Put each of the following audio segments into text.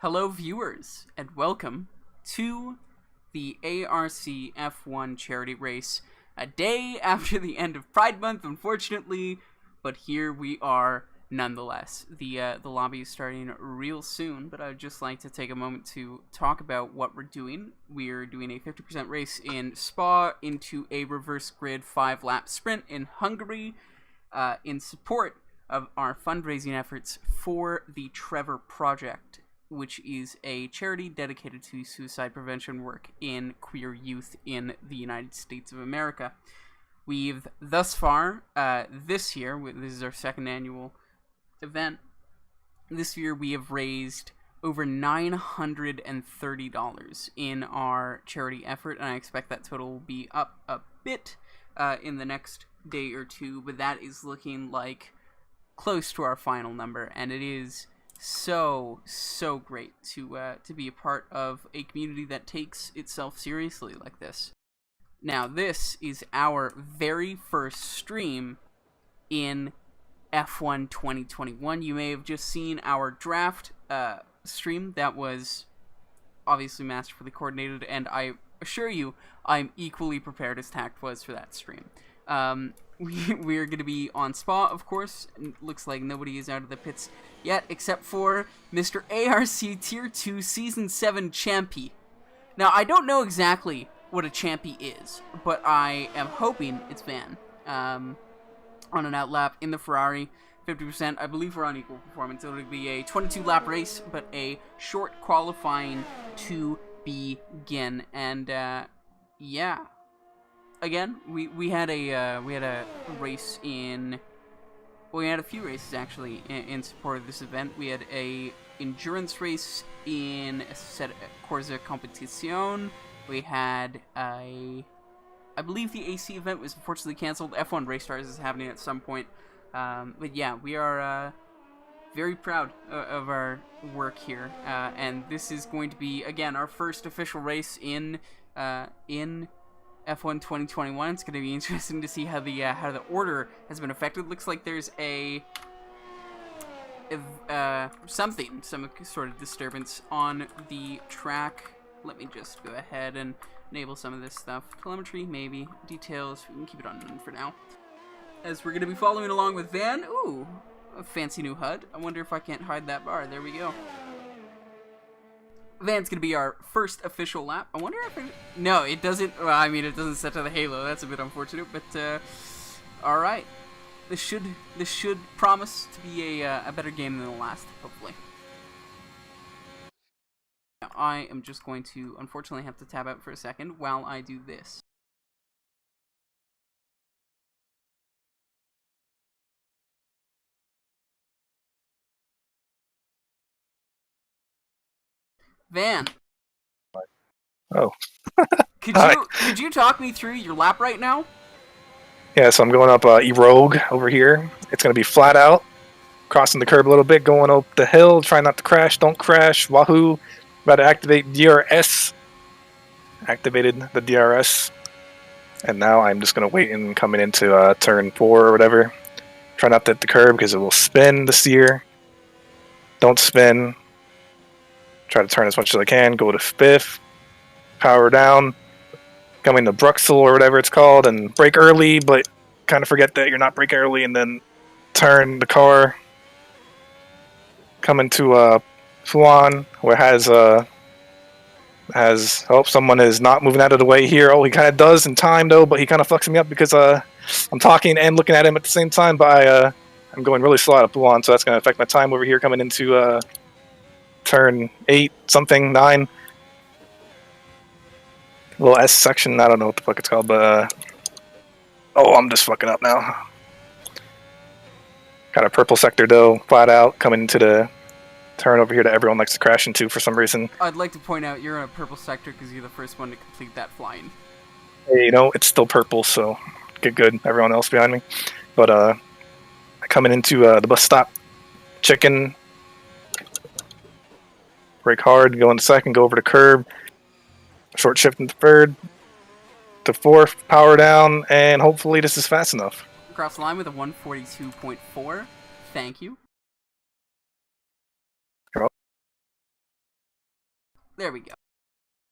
Hello, viewers, and welcome to the ARC F1 charity race. A day after the end of Pride Month, unfortunately, but here we are nonetheless. The lobby is starting real soon, but I'd just like to take a moment to talk about what we're doing. We're doing a 50% race in Spa into a reverse grid 5-lap sprint in Hungary in support of our fundraising efforts for the Trevor project, which is a charity dedicated to suicide prevention work in queer youth in the United States of America. We've thus far, this year, this is our second annual event, this year we have raised over $930 in our charity effort, and I expect that total will be up a bit in the next day or two, but that is looking like close to our final number, and it is so great to be a part of a community that takes itself seriously like this. Now, this is our very first stream in F1 2021. You may have just seen our draft stream that was obviously masterfully coordinated, and I assure you, I'm equally prepared as Tact was for that stream. We're going to be on Spa, of course. Looks like nobody is out of the pits yet, except for Mr. ARC Tier 2 Season 7 Champy. Now, I don't know exactly what a Champy is, but I am hoping it's Van. On an outlap in the Ferrari, 50%. I believe we're on equal performance. It'll be a 22-lap race, but a short qualifying to begin. And, yeah. Again, we had a race in. Well, we had a few races actually in support of this event. We had a endurance race in Corsa Competizione. We had I believe the AC event was unfortunately canceled. F1 Race Stars is happening at some point. But yeah, we are very proud of our work here, and this is going to be again our first official race in F1 2021. It's going to be interesting to see how the order has been affected. Looks like there's some sort of disturbance on the track. Let me just go ahead and enable some of this stuff. Telemetry, maybe. Details, we can keep it on none for now. As we're going to be following along with Van. Ooh, a fancy new HUD. I wonder if I can't hide that bar. There we go. Van's going to be our first official lap. I wonder if no, it doesn't. Well, I mean, it doesn't set to the halo. That's a bit unfortunate, but all right. This should promise to be a better game than the last, hopefully. I am just going to unfortunately have to tab out for a second while I do this. Van. Oh. Could you talk me through your lap right now? Yeah, so I'm going up E-Rogue over here. It's going to be flat out, crossing the curb a little bit, going up the hill, trying not to crash, don't crash, wahoo. About to activate DRS. Activated the DRS. And now I'm just going to wait and coming into turn 4 or whatever. Try not to hit the curb because it will spin the steer. Don't spin. Try to turn as much as I can, go to 5th. Power down. Coming to Bruxel or whatever it's called, and brake early, but kind of forget that you're not braking early, and then turn the car. Coming to Fuan, where has someone is not moving out of the way here. Oh, he kind of does in time though, but he kind of fucks me up because I'm talking and looking at him at the same time. But I'm going really slow out of Fuan, so that's going to affect my time over here coming into turn 8 something 9. Little S section, I don't know what the fuck it's called, but oh, I'm just fucking up now. Got a purple sector though, flat out, coming into the turn over here that everyone likes to crash into for some reason. I'd like to point out you're in a purple sector because you're the first one to complete that flying. Hey, you know, it's still purple, so get good, everyone else behind me. But coming into the bus stop, chicken, brake hard, go into second, go over the curb. Short shift into third, to 4th, power down, and hopefully this is fast enough. Across the line with a 142.4. Thank you. There we go.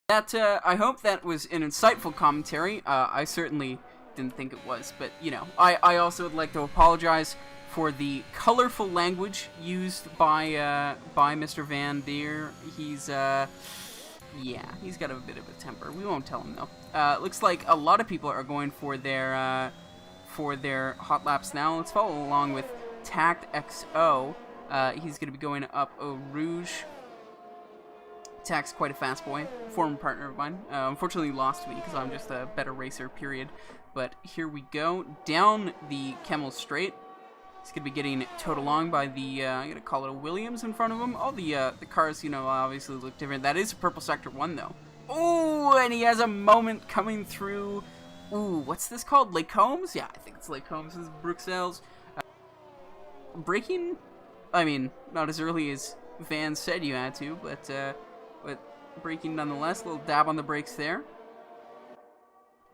That, I hope that was an insightful commentary. I certainly didn't think it was, but, you know, I also would like to apologize for the colorful language used by Mr. Van Der. He's, yeah, he's got a bit of a temper. We won't tell him, though. Looks like a lot of people are going for their hot laps now. Let's follow along with Tact XO. He's going to be going up Eau Rouge. Tact's quite a fast boy, former partner of mine. Unfortunately lost to me because I'm just a better racer, period. But here we go, down the Kemmel Straight. He's going to be getting towed along by the, I'm going to call it a Williams in front of him. All the cars, you know, obviously look different. That is a purple Sector 1, though. Ooh, and he has a moment coming through. Ooh, what's this called? Lake Holmes? Yeah, I think it's Lake Holmes. This is Bruxelles. Braking? I mean, not as early as Van said you had to, but braking nonetheless. A little dab on the brakes there.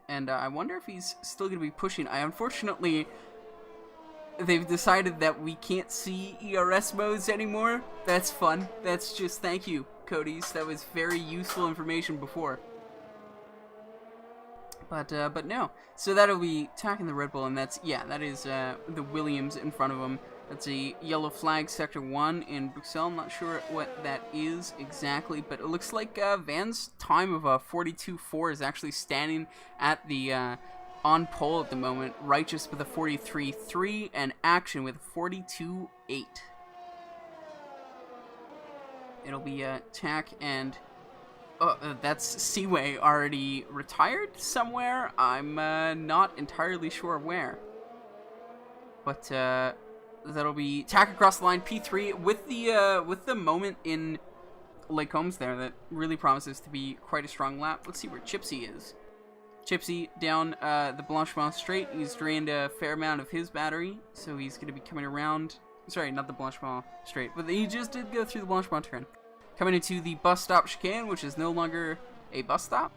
And I wonder if he's still going to be pushing. Unfortunately, they've decided that we can't see ERS modes anymore. That's fun. That's just, thank you, Cody's. That was very useful information before. But no. So that'll be attacking the Red Bull, and that's, yeah, that is the Williams in front of him. That's a yellow flag, Sector 1 in Bruxelles. I'm not sure what that is exactly, but it looks like Van's time of 42.4 is actually standing at the on pole at the moment. Righteous with a 43.3 and Action with a 42.8. It'll be Tack and that's Seaway already retired somewhere. I'm not entirely sure where, but that'll be Tack across the line, P3 with the moment in Lake Holmes there that really promises to be quite a strong lap. Let's see where Chipsy is. Chipsy down the Blanchemont Straight. He's drained a fair amount of his battery, so he's going to be coming around. Sorry, not the Blanchemont Straight, but he just did go through the Blanchemont turn. Coming into the bus stop chicane, which is no longer a bus stop.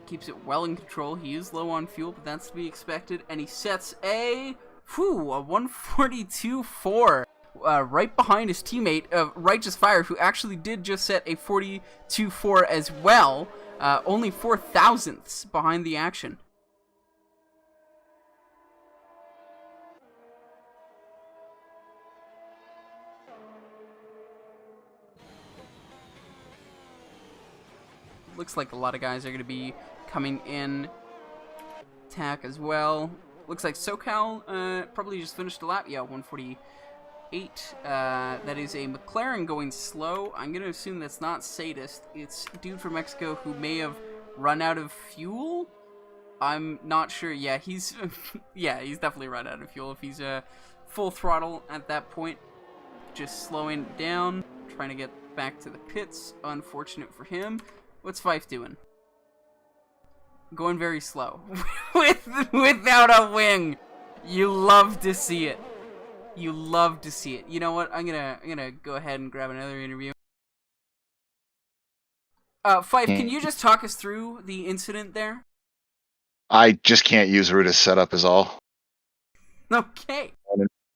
Keeps it well in control. He is low on fuel, but that's to be expected. And he sets a 142.4 right behind his teammate of Righteous Fire, who actually did just set a 42.4 as well. Only 4 thousandths behind the Action. Looks like a lot of guys are going to be coming in. Tack as well. Looks like SoCal probably just finished a lap. Yeah, 148. That is a McLaren going slow. I'm going to assume that's not Sadist. It's a dude from Mexico who may have run out of fuel. I'm not sure. Yeah, he's yeah, he's definitely run out of fuel if he's full throttle at that point. Just slowing down, trying to get back to the pits. Unfortunate for him. What's Fife doing? Going very slow. Without a wing. You love to see it. You love to see it. You know what? I'm gonna go ahead and grab another interview. Fife, can you just talk us through the incident there? I just can't use Ruta's setup is all. Okay.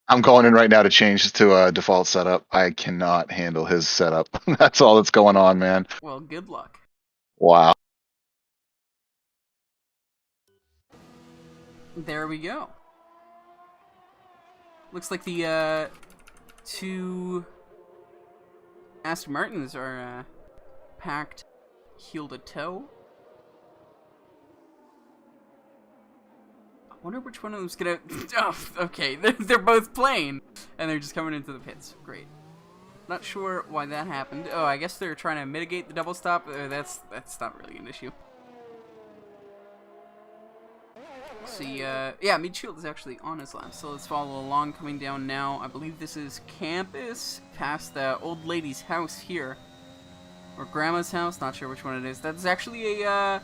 I'm going in right now to change to a default setup. I cannot handle his setup. That's all that's going on, man. Well, good luck. Wow. There we go. Looks like the two Aston Martins are packed heel to toe. I wonder which one of them's gonna... Oh, okay, they're both playing, and they're just coming into the pits. Great. Not sure why that happened. Oh, I guess they're trying to mitigate the double stop. That's not really an issue. See, yeah, Midfield is actually on his lap, so let's follow along. Coming down now, I believe this is Campus, past the old lady's house here, or Grandma's house. Not sure which one it is. That's actually a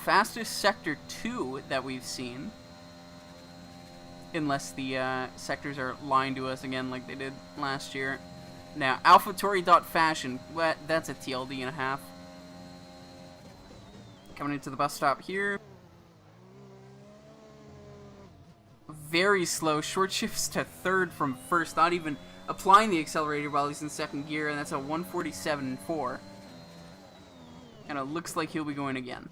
fastest Sector 2 that we've seen, unless the sectors are lying to us again like they did last year. Now, AlphaTauri.Fashion, that's a TLD and a half. Coming into the bus stop here. Very slow, short shifts to third from first, not even applying the accelerator while he's in second gear, and that's a 147.4. And it looks like he'll be going again.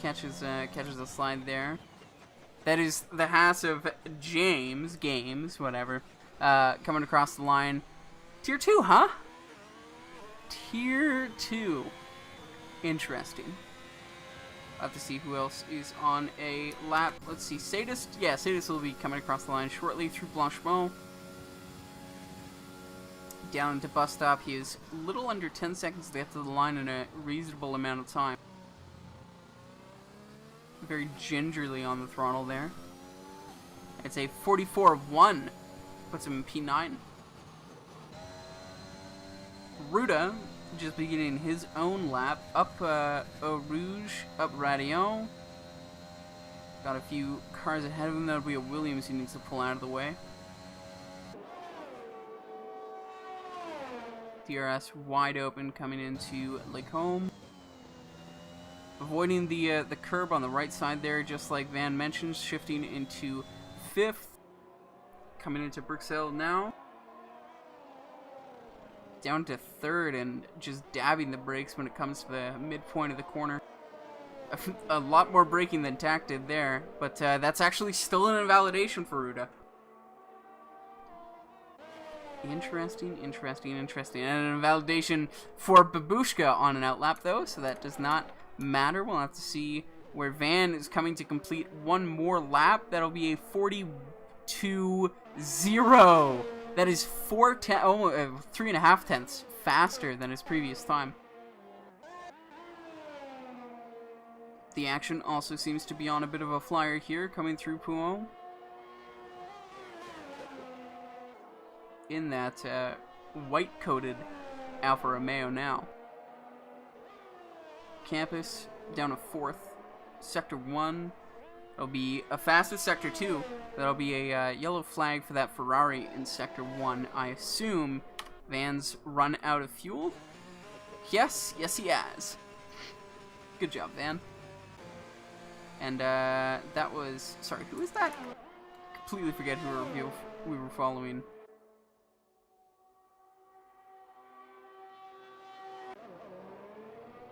Catches a slide there. That is the Haas of Games, whatever, coming across the line. Tier 2, huh? Tier 2. Interesting. I'll have to see who else is on a lap. Let's see, Sadist. Yeah, Sadist will be coming across the line shortly through Blanchemont. Down into bus stop. He is a little under 10 seconds left to the line in a reasonable amount of time. Very gingerly on the throttle there. It's a 44.1. Puts him in P9. Ruda just beginning his own lap. Up Eau Rouge, up Radio. Got a few cars ahead of him. That'll be a Williams he needs to pull out of the way. DRS wide open coming into Lacombe. Avoiding the curb on the right side there, just like Van mentioned, shifting into 5th. Coming into Bruxelles now. Down to 3rd and just dabbing the brakes when it comes to the midpoint of the corner. A lot more braking than Tack did there, but that's actually still an invalidation for Ruda. Interesting. And an invalidation for Babushka on an outlap, though, so that does not matter. We'll have to see where Van is coming to complete one more lap. That'll be a 42.0. That is 3.5 tenths faster than his previous time. The action also seems to be on a bit of a flyer here, coming through Pouhon. In that white-coated Alfa Romeo now. Campus down to 4th. Sector 1. It'll be a fastest Sector 2. That'll be a yellow flag for that Ferrari in Sector 1. I assume Van's run out of fuel? Yes he has. Good job, Van. And that was... Sorry, who was that? Completely forget who we were following.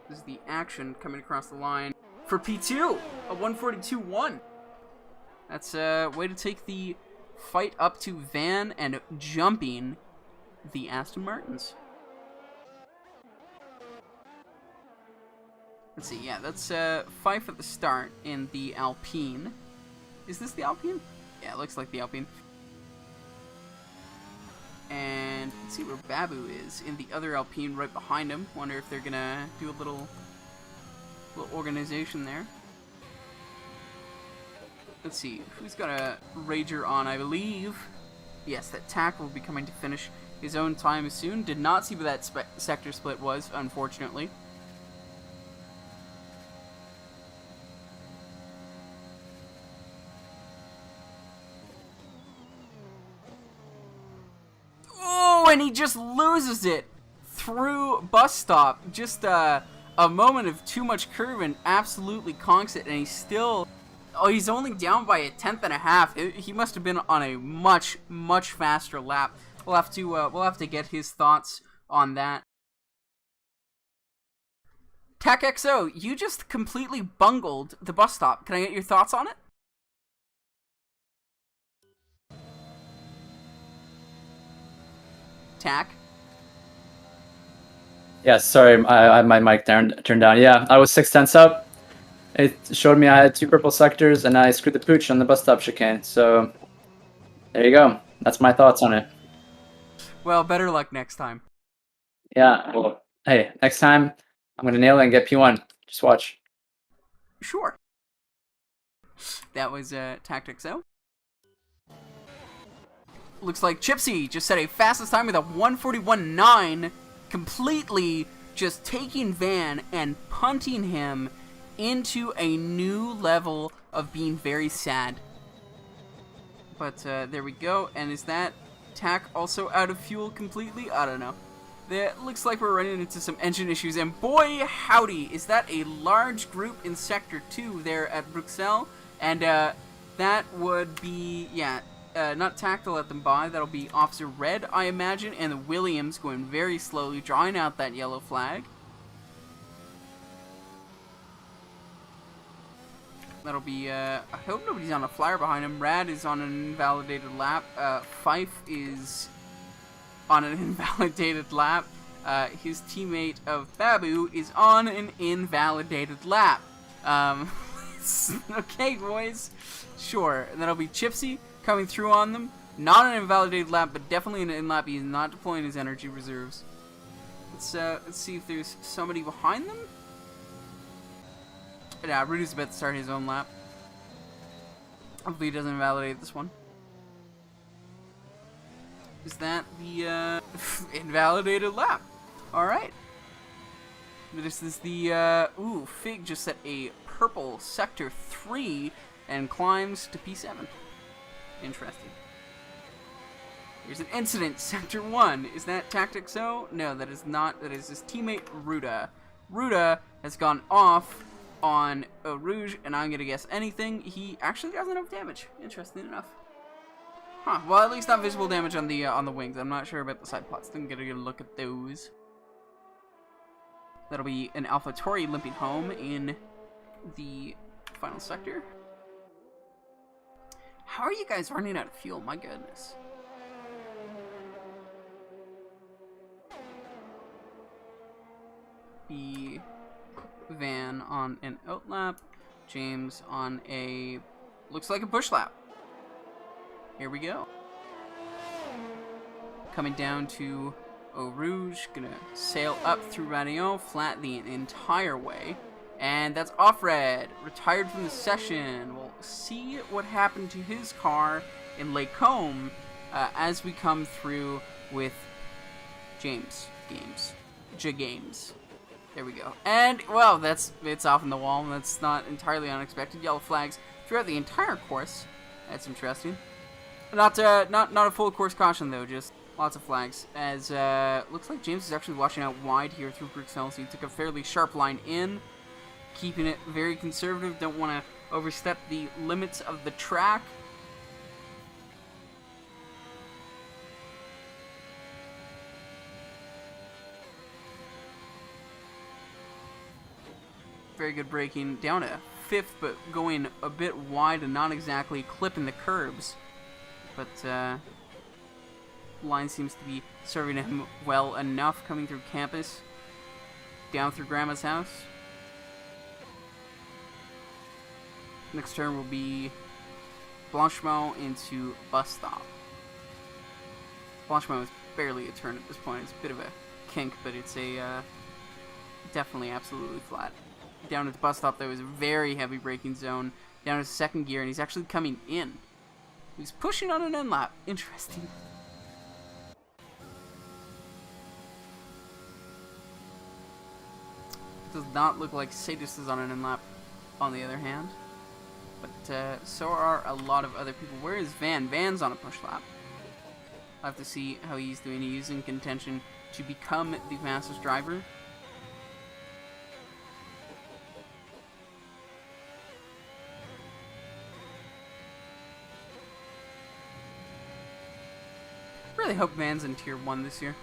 This is the action coming across the line for P2, a 142.1. That's a way to take the fight up to Van and jumping the Aston Martins. Let's see, yeah, that's Fife at the start in the Alpine. Is this the Alpine? Yeah, it looks like the Alpine. And let's see where Babu is in the other Alpine right behind him. Wonder if they're gonna do a little organization there. Let's see, who's got a Rager on, I believe. Yes, that Tack will be coming to finish his own time soon. Did not see what that sector split was, unfortunately. And he just loses it through bus stop. Just a moment of too much curve and absolutely conks it. And he's still... Oh, he's only down by a 10.5. He must have been on a much faster lap. We'll have to get his thoughts on that. TechXO, you just completely bungled the bus stop. Can I get your thoughts on it? Tack. Yeah, sorry, I had my mic turned down. Yeah, I was 6 tenths up. It showed me I had 2 purple sectors, and I screwed the pooch on the bus stop chicane. So, there you go. That's my thoughts on it. Well, better luck next time. Yeah, well, hey, next time, I'm going to nail it and get P1. Just watch. Sure. That was Tactics O. Looks like Chipsy just set a fastest time with a 141.9, completely just taking Van and punting him into a new level of being very sad. But there we go. And is that Tack also out of fuel completely? I don't know. It looks like we're running into some engine issues, and boy howdy, is that a large group in Sector 2 there at Bruxelles. And that would be, yeah, not Tactile, let them by. That'll be Officer Red, I imagine, and the Williams going very slowly, drawing out that yellow flag. That'll be, I hope nobody's on a flyer behind him. Rad is on an invalidated lap. Fife is on an invalidated lap. His teammate of Babu is on an invalidated lap. Okay, boys. Sure. And that'll be Chipsy coming through on them. Not an invalidated lap, but definitely an in lap. He is not deploying his energy reserves. Let's see if there's somebody behind them. Yeah, Rudy's about to start his own lap. Hopefully he doesn't invalidate this one. Is that the invalidated lap? Alright. This is the, ooh, Fig just set a purple sector 3 and climbs to P7. Interesting. Here's an incident, sector 1. Is that Tactixo? No, that is not. That is his teammate, Ruda. Ruda has gone off on Eau Rouge, and I'm gonna guess anything. He actually does enough damage. Interesting enough. Huh. Well, at least not visible damage on the wings. I'm not sure about the side plots. I'm gonna get a look at those. That'll be an AlphaTauri limping home in the final sector. How are you guys running out of fuel? My goodness. The Van on an out lap, James on a looks like a push lap. Here we go. Coming down to Eau Rouge, gonna sail up through Radillon, flat the entire way, and that's Off-Red, retired from the session. We'll see what happened to his car in Lake Combe as we come through with James. There we go. And, well, it's off in the wall. That's not entirely unexpected. Yellow flags throughout the entire course. That's interesting. Not a full course caution, though. Just lots of flags. As, looks like James is actually washing out wide here through Bruxelles. So he took a fairly sharp line in. Keeping it very conservative. Don't want to overstep the limits of the track. Very good braking. Down to 5th, but going a bit wide and not exactly clipping the curbs. But line seems to be serving him well enough coming through campus. Down through Grandma's house. Next turn will be Blanchemont into bus stop. Blanchemont is barely a turn at this point. It's a bit of a kink, but it's a definitely absolutely flat. Down at the bus stop, there was a very heavy braking zone. Down to second gear, and he's actually coming in. He's pushing on an end lap. Interesting. Does not look like Sadist is on an end lap, on the other hand. But so are a lot of other people. Where is Van? Van's on a push lap. I'll have to see how he's doing. He's in contention to become the fastest driver. Really hope Van's in Tier 1 this year.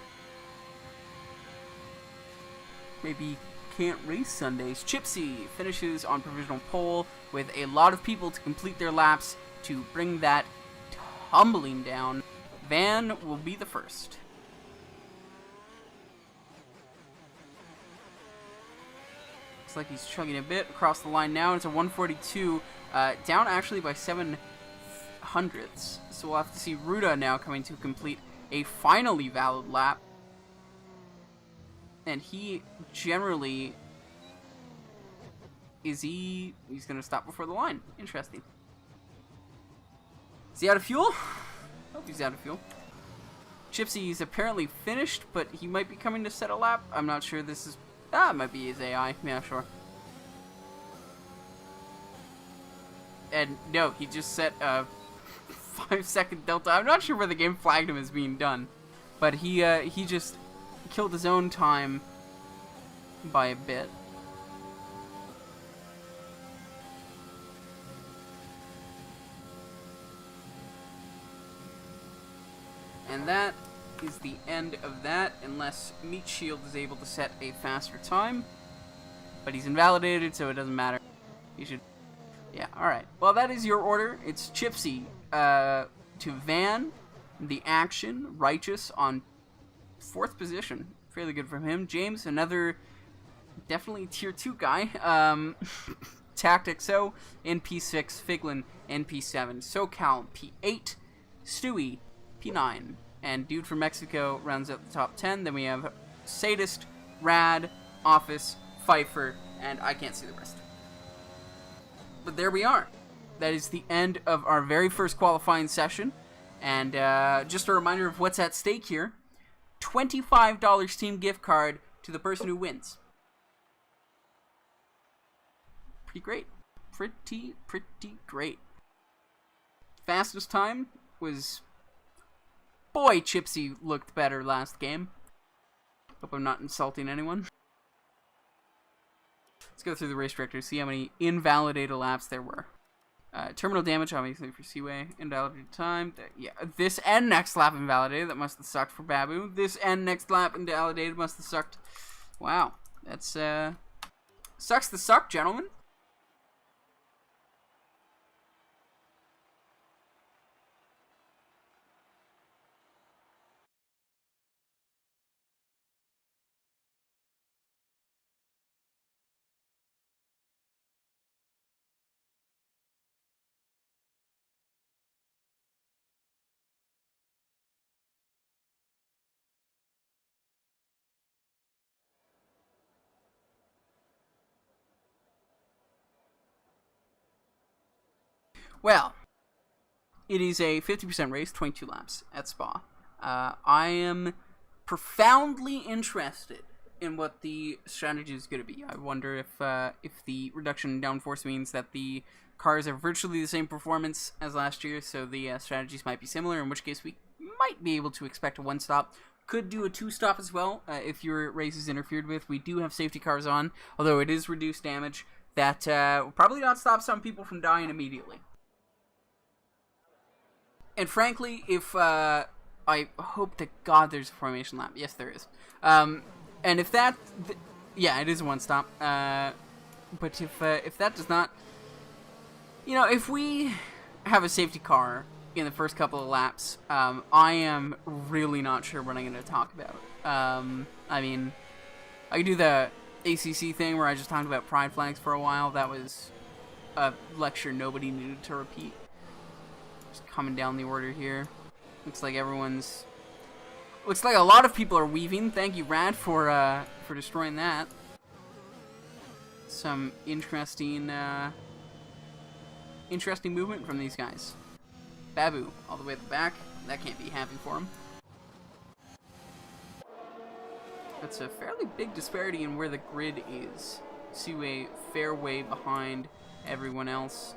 Maybe can't race Sundays. Chipsy finishes on provisional pole with a lot of people to complete their laps to bring that tumbling down. Van will be the first. Looks like he's chugging a bit across the line now. It's a 142, down actually by 7 hundredths. So we'll have to see Ruda now coming to complete a finally valid lap. And he generally he's gonna stop before the line. Interesting. Is he out of fuel? Hope he's out of fuel. Chipsy's apparently finished, but he might be coming to set a lap. I'm not sure this is it might be his AI. Yeah, sure. And no, he just set a 5-second delta. I'm not sure where the game flagged him as being done, but he just killed his own time by a bit. And that is the end of that, unless Meat Shield is able to set a faster time. But he's invalidated, so it doesn't matter. He should... Yeah, alright. Well, that is your order. It's Chipsy to Van, the Action, Righteous on 4th position. Fairly good from him. James, another definitely tier 2 guy. Tactics-O, NP6, Figlin, NP7, SoCal, P8, Stewie, P9, and Dude from Mexico rounds out the top 10. Then we have Sadist, Rad, Office, Pfeiffer, and I can't see the rest. But there we are. That is the end of our very first qualifying session. And just a reminder of what's at stake here. $25 Steam gift card to the person who wins. Pretty great. Pretty great. Fastest time was... Boy, Chipsy looked better last game. Hope I'm not insulting anyone. Let's go through the race directory, see how many invalidated laps there were. Terminal damage, obviously, for Seaway. Invalidated time. Yeah, this and next lap invalidated. That must have sucked for Babu. This and next lap invalidated must have sucked. Wow. That's, sucks to suck, gentlemen. Well, it is a 50% race, 22 laps at Spa. I am profoundly interested in what the strategy is going to be. I wonder if the reduction in downforce means that the cars are virtually the same performance as last year, so the strategies might be similar, in which case we might be able to expect a one-stop. Could do a two-stop as well if your race is interfered with. We do have safety cars on, although it is reduced damage. That will probably not stop some people from dying immediately. And frankly, if, I hope to God there's a formation lap. Yes, there is. And if that, yeah, it is a one-stop. But if that does not, you know, if we have a safety car in the first couple of laps, I am really not sure what I'm going to talk about. I mean, I could do the ACC thing where I just talked about pride flags for a while. That was a lecture nobody needed to repeat. Coming down the order here. Looks like everyone's... Looks like a lot of people are weaving. Thank you, Rad, for destroying that. Some interesting movement from these guys. Babu, all the way at the back. That can't be happy for him. That's a fairly big disparity in where the grid is. Seaway fair way behind everyone else.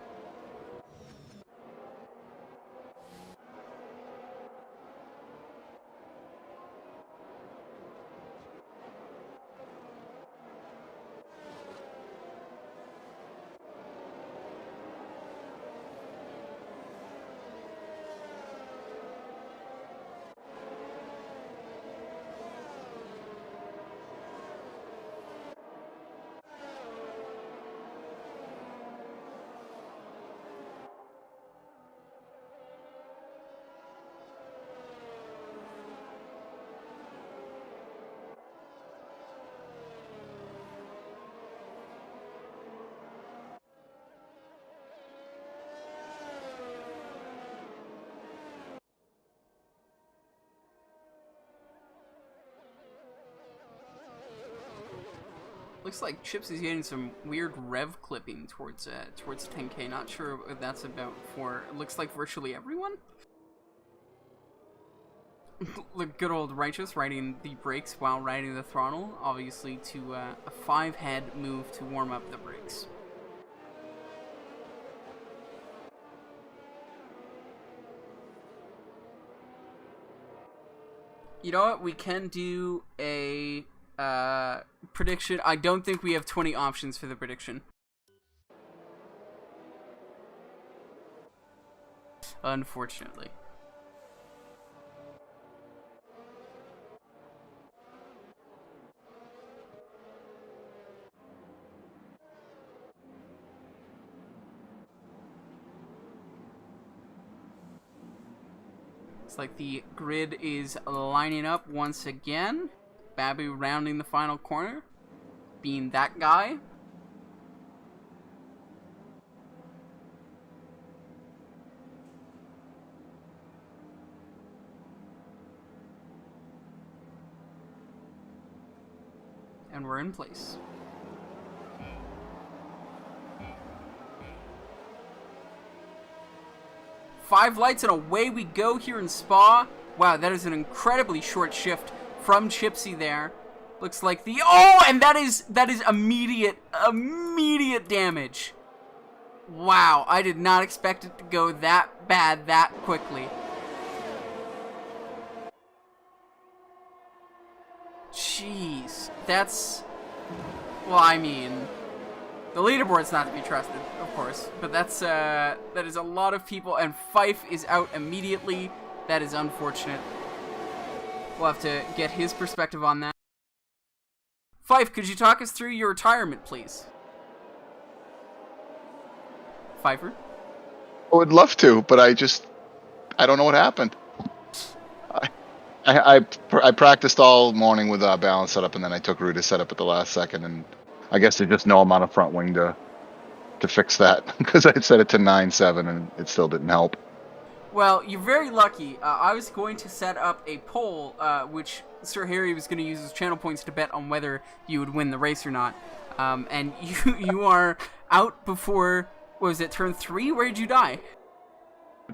Looks like Chips is getting some weird rev clipping towards 10K. Not sure what that's about for. It looks like virtually everyone. Look, good old Righteous riding the brakes while riding the throttle, obviously to a 5-head move to warm up the brakes. You know what? We can do a prediction. I don't think we have 20 options for the prediction. Unfortunately. Looks like the grid is lining up once again. Babu rounding the final corner, being that guy. And we're in place. Five lights and away we go here in Spa. Wow, that is an incredibly short shift from Chipsy there. Looks like the... Oh, and that is immediate damage. Wow, I did not expect it to go that bad that quickly. Jeez, that's... Well, I mean... The leaderboard's not to be trusted, of course, but that is a lot of people, and Fife is out immediately. That is unfortunate. We'll have to get his perspective on that. Fife, could you talk us through your retirement, please? Pfeiffer? I would love to, but I don't know what happened. I practiced all morning with balance setup, and then I took Ruta setup at the last second, and I guess there's just no amount of front wing to fix that, because I set it to 9.7 and it still didn't help. Well, you're very lucky. I was going to set up a poll, which Sir Harry was going to use his channel points to bet on whether you would win the race or not. And you are out before, what was it, turn 3? Where did you die?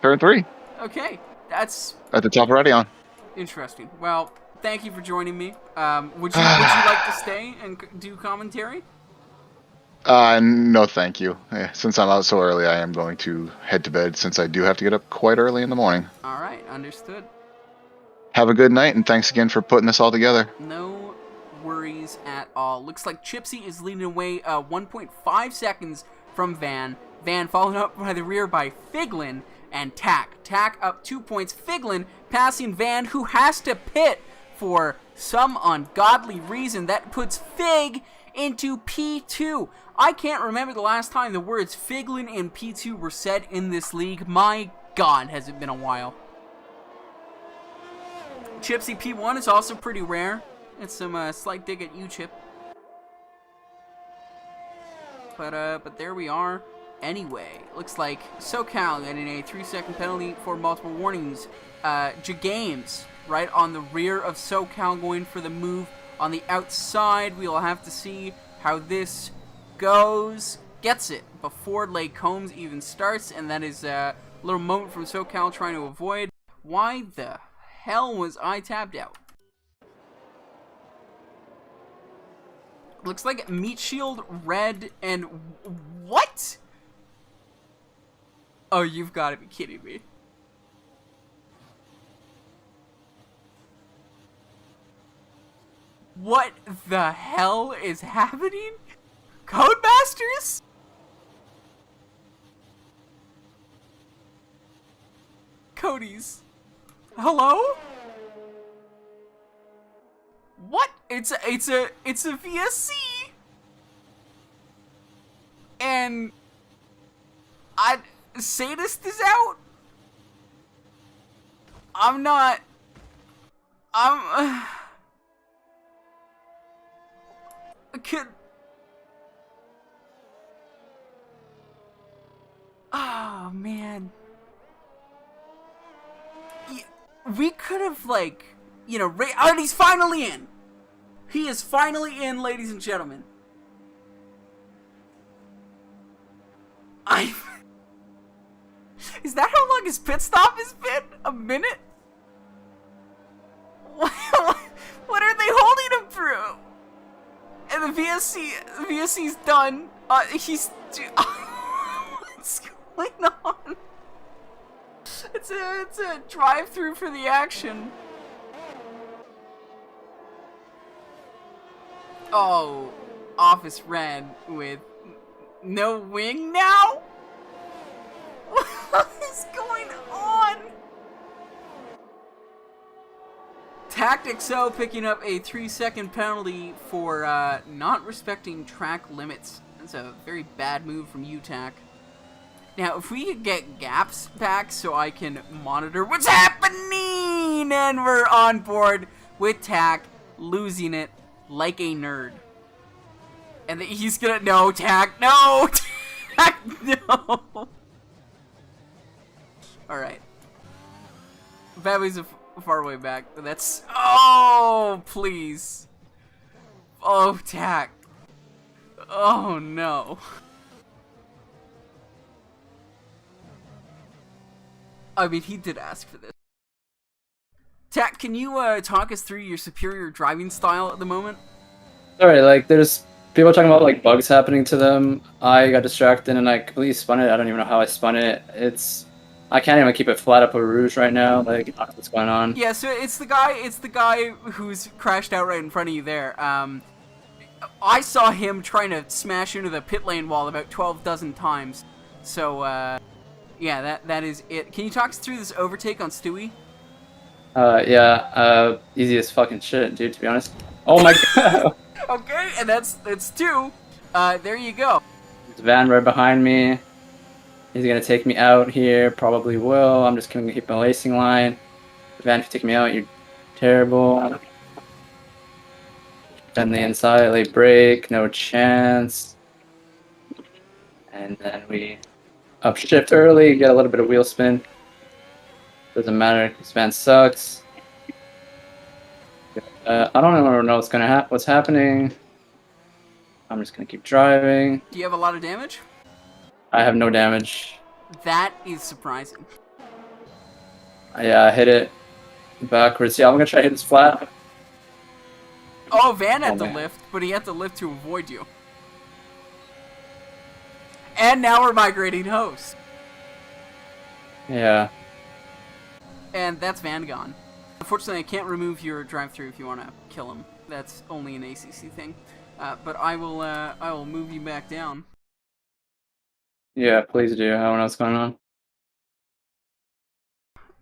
Turn 3. Okay, that's... At the top of Radion. Interesting. Well, thank you for joining me. Would you like to stay and do commentary? No, thank you. Since I'm out so early, I am going to head to bed, since I do have to get up quite early in the morning. All right, understood. Have a good night, and thanks again for putting this all together. No worries at all. Looks like Chipsy is leading away 1.5 seconds from Van. Van followed up by the rear by Figlin and Tack. Tack up 2 points. Figlin passing Van, who has to pit for some ungodly reason. That puts Fig into P2. I can't remember the last time the words Figlin and P2 were said in this league. My God, has it been a while. Chipsy P1 is also pretty rare. It's some slight dig at you, Chip. But there we are. Anyway, looks like SoCal getting a 3-second penalty for multiple warnings. Jagames right on the rear of SoCal, going for the move on the outside. We'll have to see how this goes. Gets it before Lake Combs even starts, and that is a little moment from SoCal trying to avoid. Why the hell was I tabbed out? Looks like Meat Shield, Red, and... What? Oh, you've got to be kidding me. What the hell is happening? Codemasters? Cody's. Hello? What? It's a VSC. And Sadist is out? Oh, man. Yeah, we could have, like, you know, oh, he's finally in. He is finally in, ladies and gentlemen. Is that how long his pit stop has been? A minute? What are they holding him through? And the VSC's done. What's going on? It's a drive-through for the action. Oh, Office Red with no wing now? What is going on? Tactics-O picking up a 3-second penalty for not respecting track limits. That's a very bad move from UTAC. Now, if we could get gaps back so I can monitor what's happening green, and we're on board with Tack, losing it like a nerd. And he's gonna, no, Tack, no, Tack, no. Alright. Babu's a far way back. That's, oh, please. Oh, Tack. Oh, no. I mean, he did ask for this. Tack, can you talk us through your superior driving style at the moment? Sorry, like there's people talking about like bugs happening to them. I got distracted and I completely spun it. I don't even know how I spun it. I can't even keep it flat up over Rouge right now. Like, what's going on? Yeah, so it's the guy who's crashed out right in front of you there. I saw him trying to smash into the pit lane wall about 12 dozen times. So, yeah, that is it. Can you talk us through this overtake on Stewie? Yeah, easy as fucking shit, dude, to be honest. Oh my god! Okay, and that's 2. There you go. There's a van right behind me. He's gonna take me out here, probably will. I'm just gonna keep my lacing line. Van, if you take me out, you're terrible. Bend the inside, late brake, no chance. And then we upshift early, get a little bit of wheel spin. Doesn't matter, this van sucks. I don't even know what's happening. I'm just gonna keep driving. Do you have a lot of damage? I have no damage. That is surprising. Yeah, I hit it backwards. Yeah, I'm gonna try to hit this flat. Oh, Van had Oh, to man. lift, but he had to lift to avoid you. And now we're migrating host. Yeah. And that's Van gone. Unfortunately, I can't remove your drive-through if you want to kill him. That's only an ACC thing. But I will move you back down. Yeah, please do. I don't know what's going on.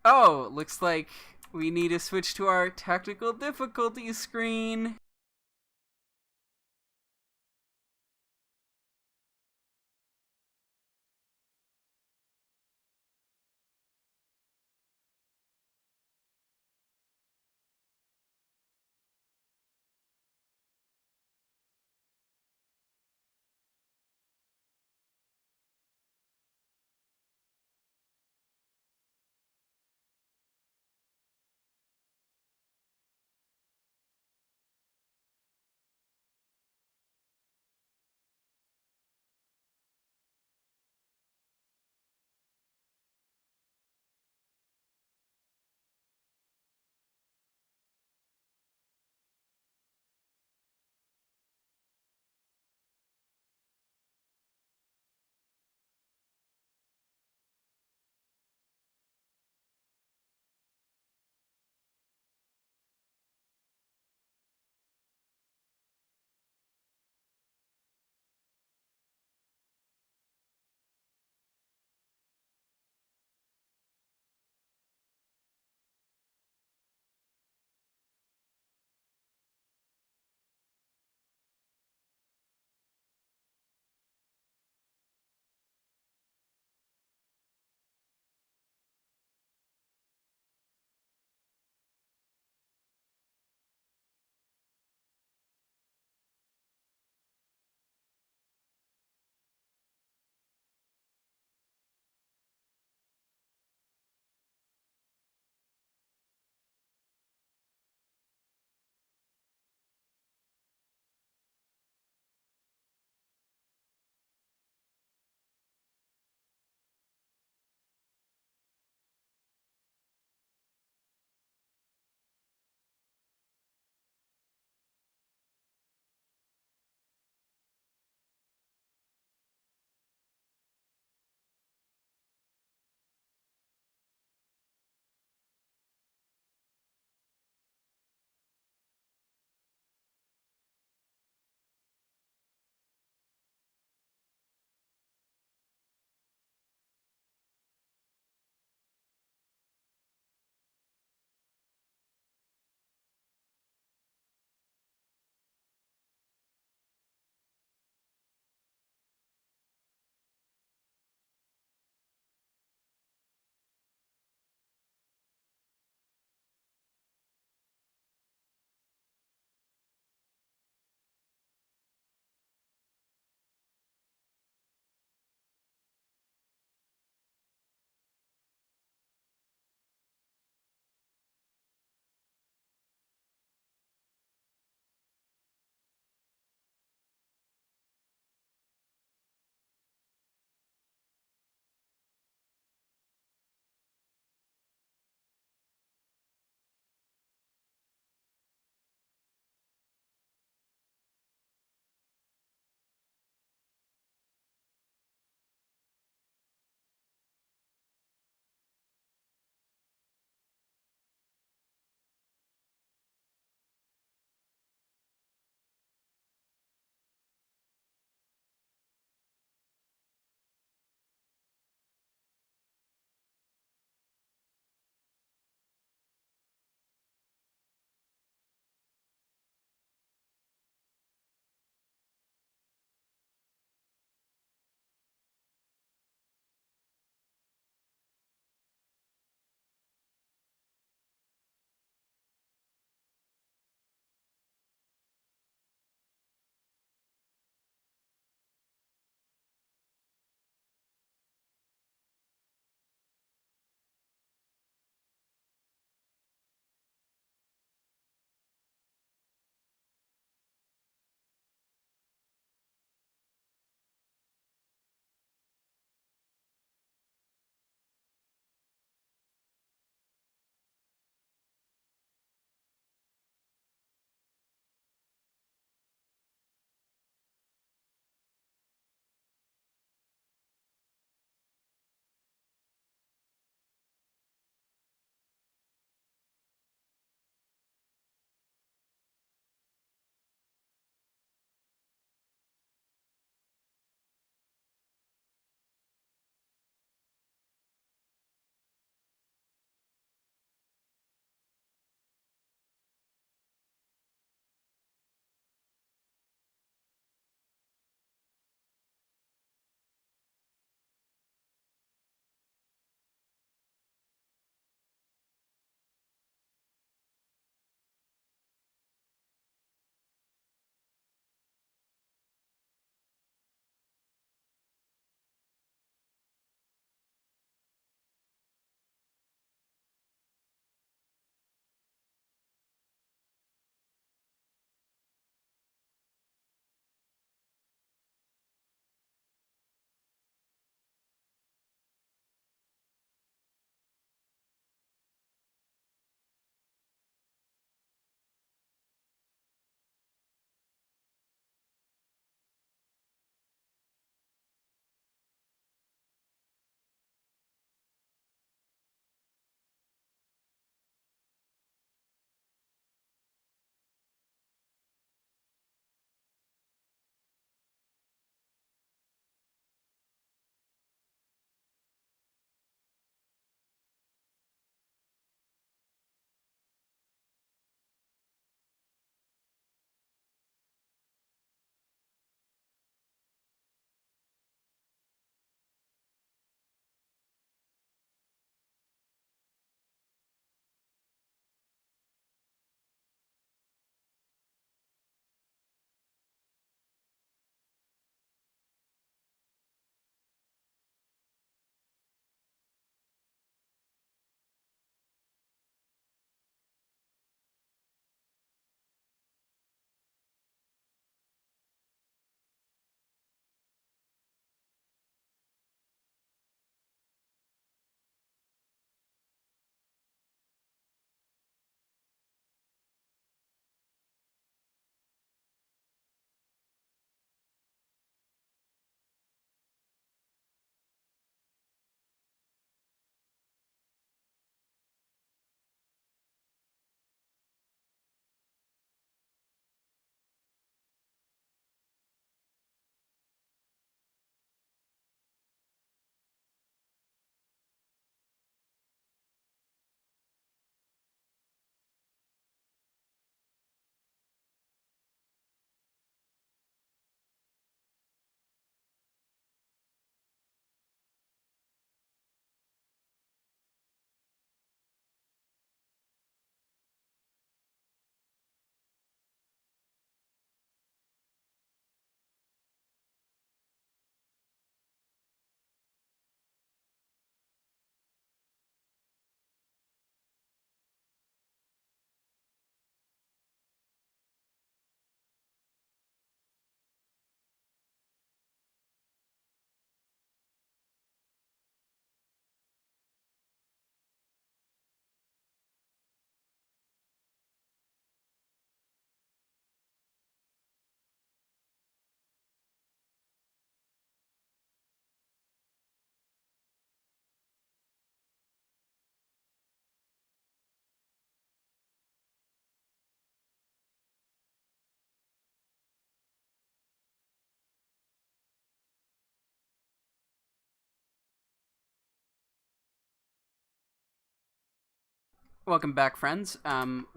Oh, looks like we need to switch to our technical difficulty screen. Welcome back, friends.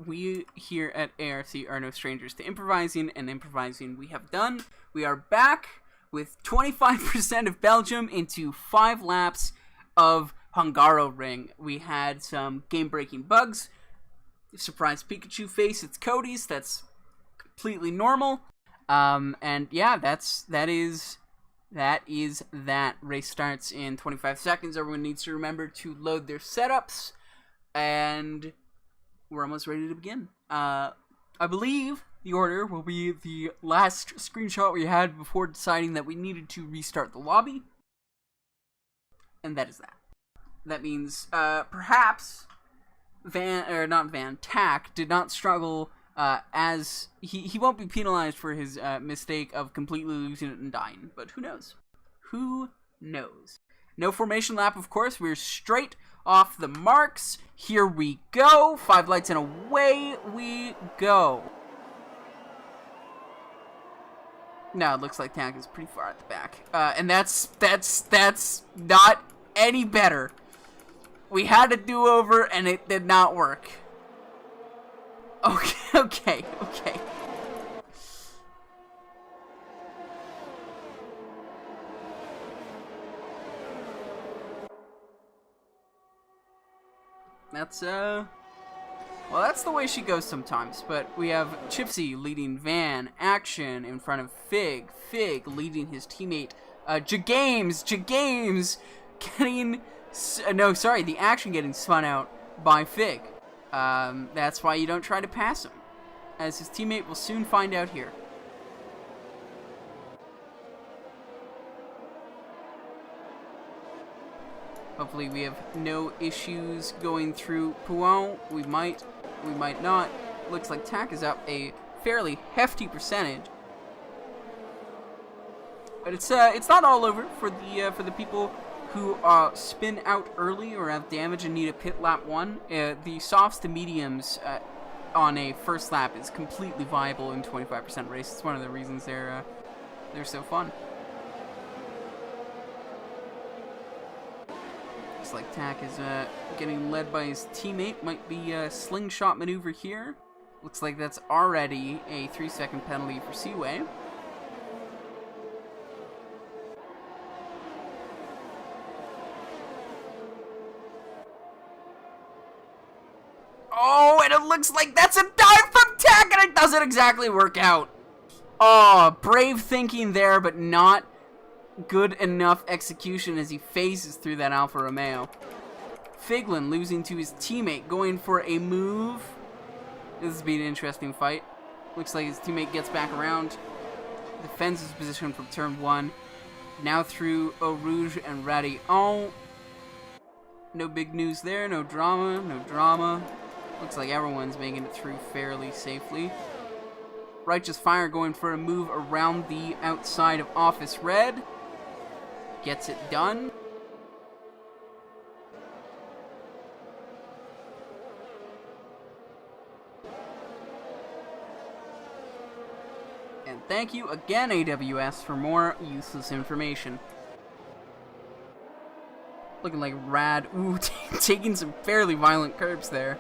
We here at ARC are no strangers to improvising, and improvising we have done. We are back with 25% of Belgium into 5 laps of Hungaroring. We had some game-breaking bugs. Surprise Pikachu face, it's Cody's. That's completely normal. And yeah, that is that. Race starts in 25 seconds. Everyone needs to remember to load their setups. And we're almost ready to begin. I believe the order will be the last screenshot we had before deciding that we needed to restart the lobby. And that is that. That means, perhaps, Tack did not struggle, as he won't be penalized for his mistake of completely losing it and dying. But who knows? Who knows? No formation lap, of course. We're straight off the marks. Here we go. 5 lights and away we go. Now it looks like Tack is pretty far at the back. And that's not any better. We had a do-over and it did not work. Okay. Well, that's the way she goes sometimes, but we have Chipsy leading Van, Action in front of Fig leading his teammate, Jagames getting, the Action getting spun out by Fig. That's why you don't try to pass him, as his teammate will soon find out here. Hopefully we have no issues going through Pouin. We might not. Looks like Tack is up a fairly hefty percentage. But it's not all over for the people who spin out early or have damage and need a pit lap 1. The softs to mediums on a first lap is completely viable in 25% race. It's one of the reasons they're so fun. Looks like Tack is getting led by his teammate. Might be a slingshot maneuver here. Looks like that's already a 3-second penalty for Seaway. Oh, and it looks like that's a dive from Tack, and it doesn't exactly work out. Oh, brave thinking there, but not good enough execution as he phases through that Alfa Romeo. Figlin losing to his teammate, going for a move. This has been an interesting fight. Looks like his teammate gets back around, defends his position from turn 1. Now through Eau Rouge and Radion. No big news there, no drama. Looks like everyone's making it through fairly safely. Righteous Fire going for a move around the outside of Office Red. Gets it done. And thank you again, AWS, for more useless information. Looking like Rad. Ooh, taking some fairly violent curbs there.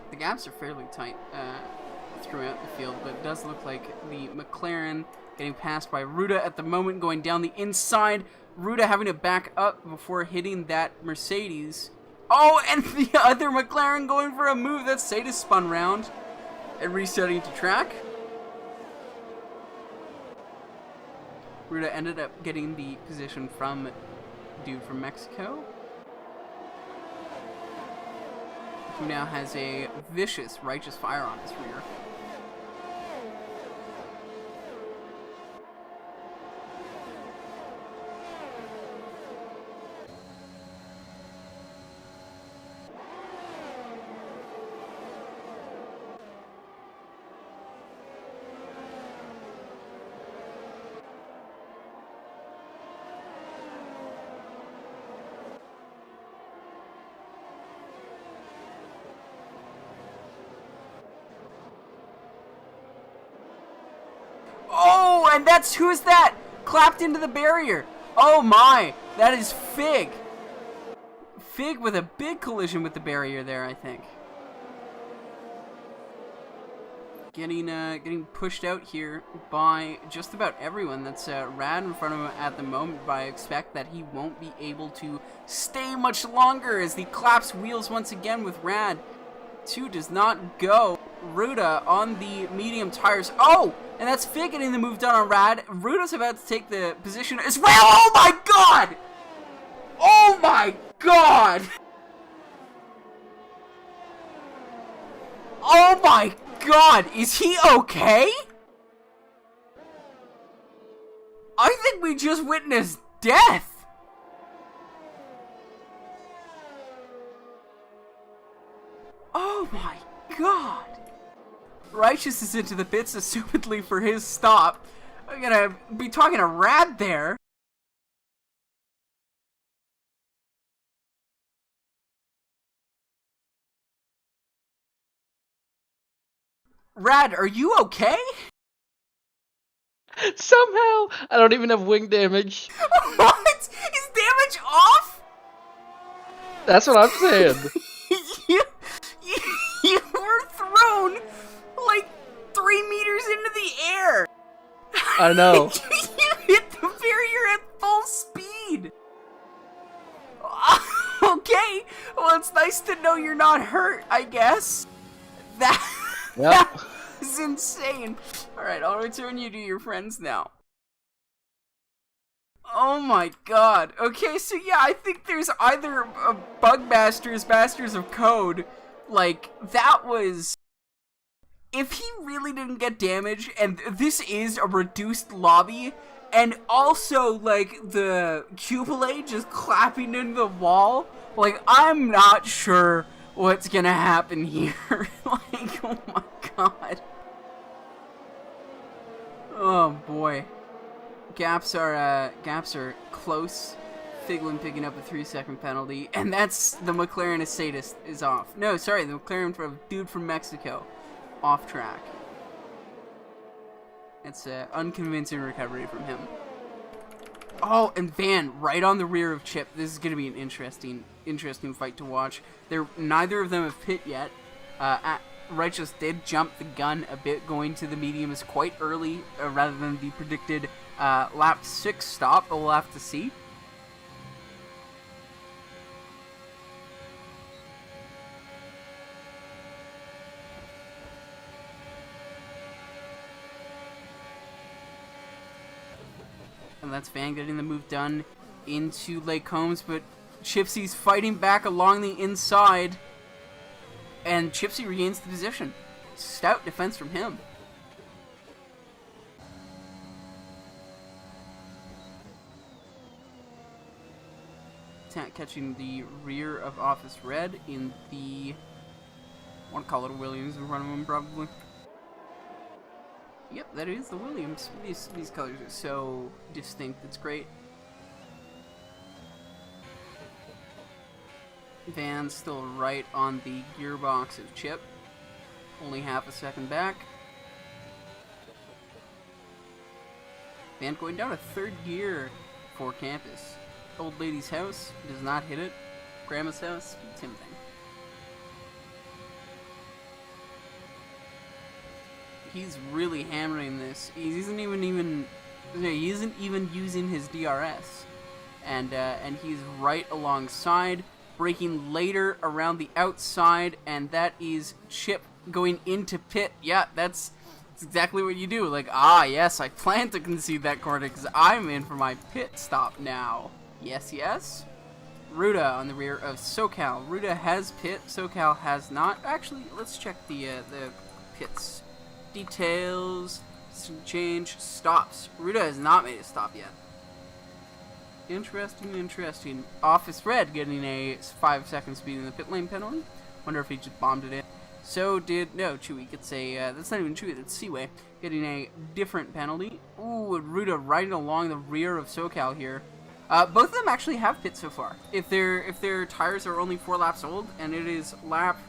The gaps are fairly tight throughout the field, but it does look like the McLaren getting passed by Ruda at the moment, going down the inside. Ruda having to back up before hitting that Mercedes. Oh, and the other McLaren going for a move that Sadis spun round and resetting to track. Ruda ended up getting the position from dude from Mexico, who now has a vicious Righteous Fire on his rear. and who's that? Clapped into the barrier. Oh my, that is Fig. Fig with a big collision with the barrier there, I think. Getting pushed out here by just about everyone. That's Rad in front of him at the moment, but I expect that he won't be able to stay much longer as he claps wheels once again with Rad. 2 does not go. Ruda on the medium tires. Oh, and that's Fig getting the move done on Rad. Ruda's about to take the position as well. Oh my god! Oh my god! Oh my god, is he okay? I think we just witnessed death. Oh my god. Righteous is into the pits, assumedly for his stop. I'm gonna be talking to Rad there. Rad, are you okay? Somehow, I don't even have wing damage. What? Is damage off? That's what I'm saying. you were thrown like 3 meters into the air. I know. You hit the barrier at full speed. Okay, well it's nice to know you're not hurt, I guess. That is insane. Alright, I'll return you to your friends now. Oh my god. Okay, so yeah, I think there's either Bug Masters, Masters of Code. Like, that was... If he really didn't get damage, and this is a reduced lobby, and also, like, the Cubilate just clapping into the wall, like, I'm not sure what's gonna happen here. Like, oh my god. Oh boy. Gaps are close. Figlin picking up a 3-second penalty, and that's the McLaren Sadist is off. No, sorry, the McLaren from dude from Mexico. Off track. It's an unconvincing recovery from him. Oh, and Van right on the rear of Chip. This is going to be an interesting fight to watch. Neither of them have pit yet. Righteous did jump the gun a bit, going to the mediums quite early, rather than the predicted lap 6 stop, but we'll have to see. And that's Van getting the move done into Lake Combs, but Chipsy's fighting back along the inside. And Chipsy regains the position. Stout defense from him. Catching the rear of Office Red in the... I want to call it a Williams in front of him, probably. Yep, that is the Williams. These colors are so distinct, it's great. Van's still right on the gearbox of Chip. Only half a second back. Van going down to 3rd gear for Campus. Old lady's house, does not hit it. Grandma's house, same thing. He's really hammering this. He isn't even using his DRS, and he's right alongside, braking later around the outside, and that is Chip going into pit. Yeah, that's exactly what you do. Like, yes, I plan to concede that corner because I'm in for my pit stop now. Yes, yes. Ruda on the rear of SoCal. Ruda has pit. SoCal has not. Actually, let's check the pits. Details, change, stops. Ruda has not made a stop yet. Interesting. Office Red getting a 5-second speed in the pit lane penalty. Wonder if he just bombed it in. Chewy gets a, that's not even Chewy, that's Seaway. Getting a different penalty. Ooh, and Ruda riding along the rear of SoCal here. Both of them actually have pit so far. If their tires are only 4 laps old, and it is lap...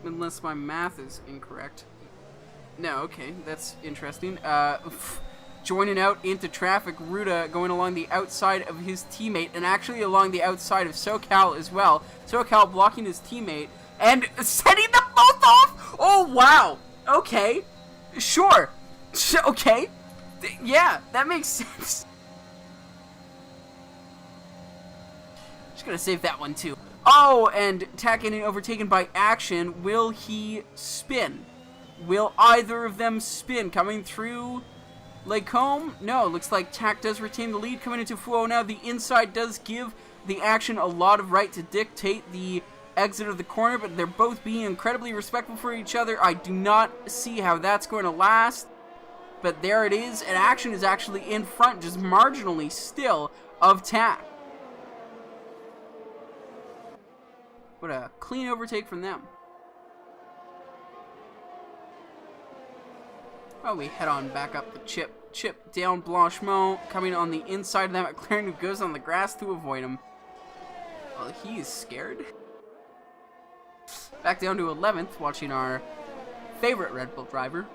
unless my math is incorrect. No, okay, that's interesting. Joining out into traffic, Ruda going along the outside of his teammate, and actually along the outside of SoCal as well. SoCal blocking his teammate, and setting them both off! Oh, wow! Okay. Sure. Okay. Yeah, that makes sense. Just gonna save that one, too. Oh, and Tak getting overtaken by Action. Will he spin? Will either of them spin? Coming through Lacombe? No, looks like Tak does retain the lead. Coming into Fuo now. The inside does give the Action a lot of right to dictate the exit of the corner, but they're both being incredibly respectful for each other. I do not see how that's going to last, but there it is, and Action is actually in front, just marginally still, of Tak. What a clean overtake from them. Well, we head on back up the chip. Chip down Blanchemont, coming on the inside of that McLaren, who goes on the grass to avoid him. Well, he is scared. Back down to 11th, watching our favorite Red Bull driver.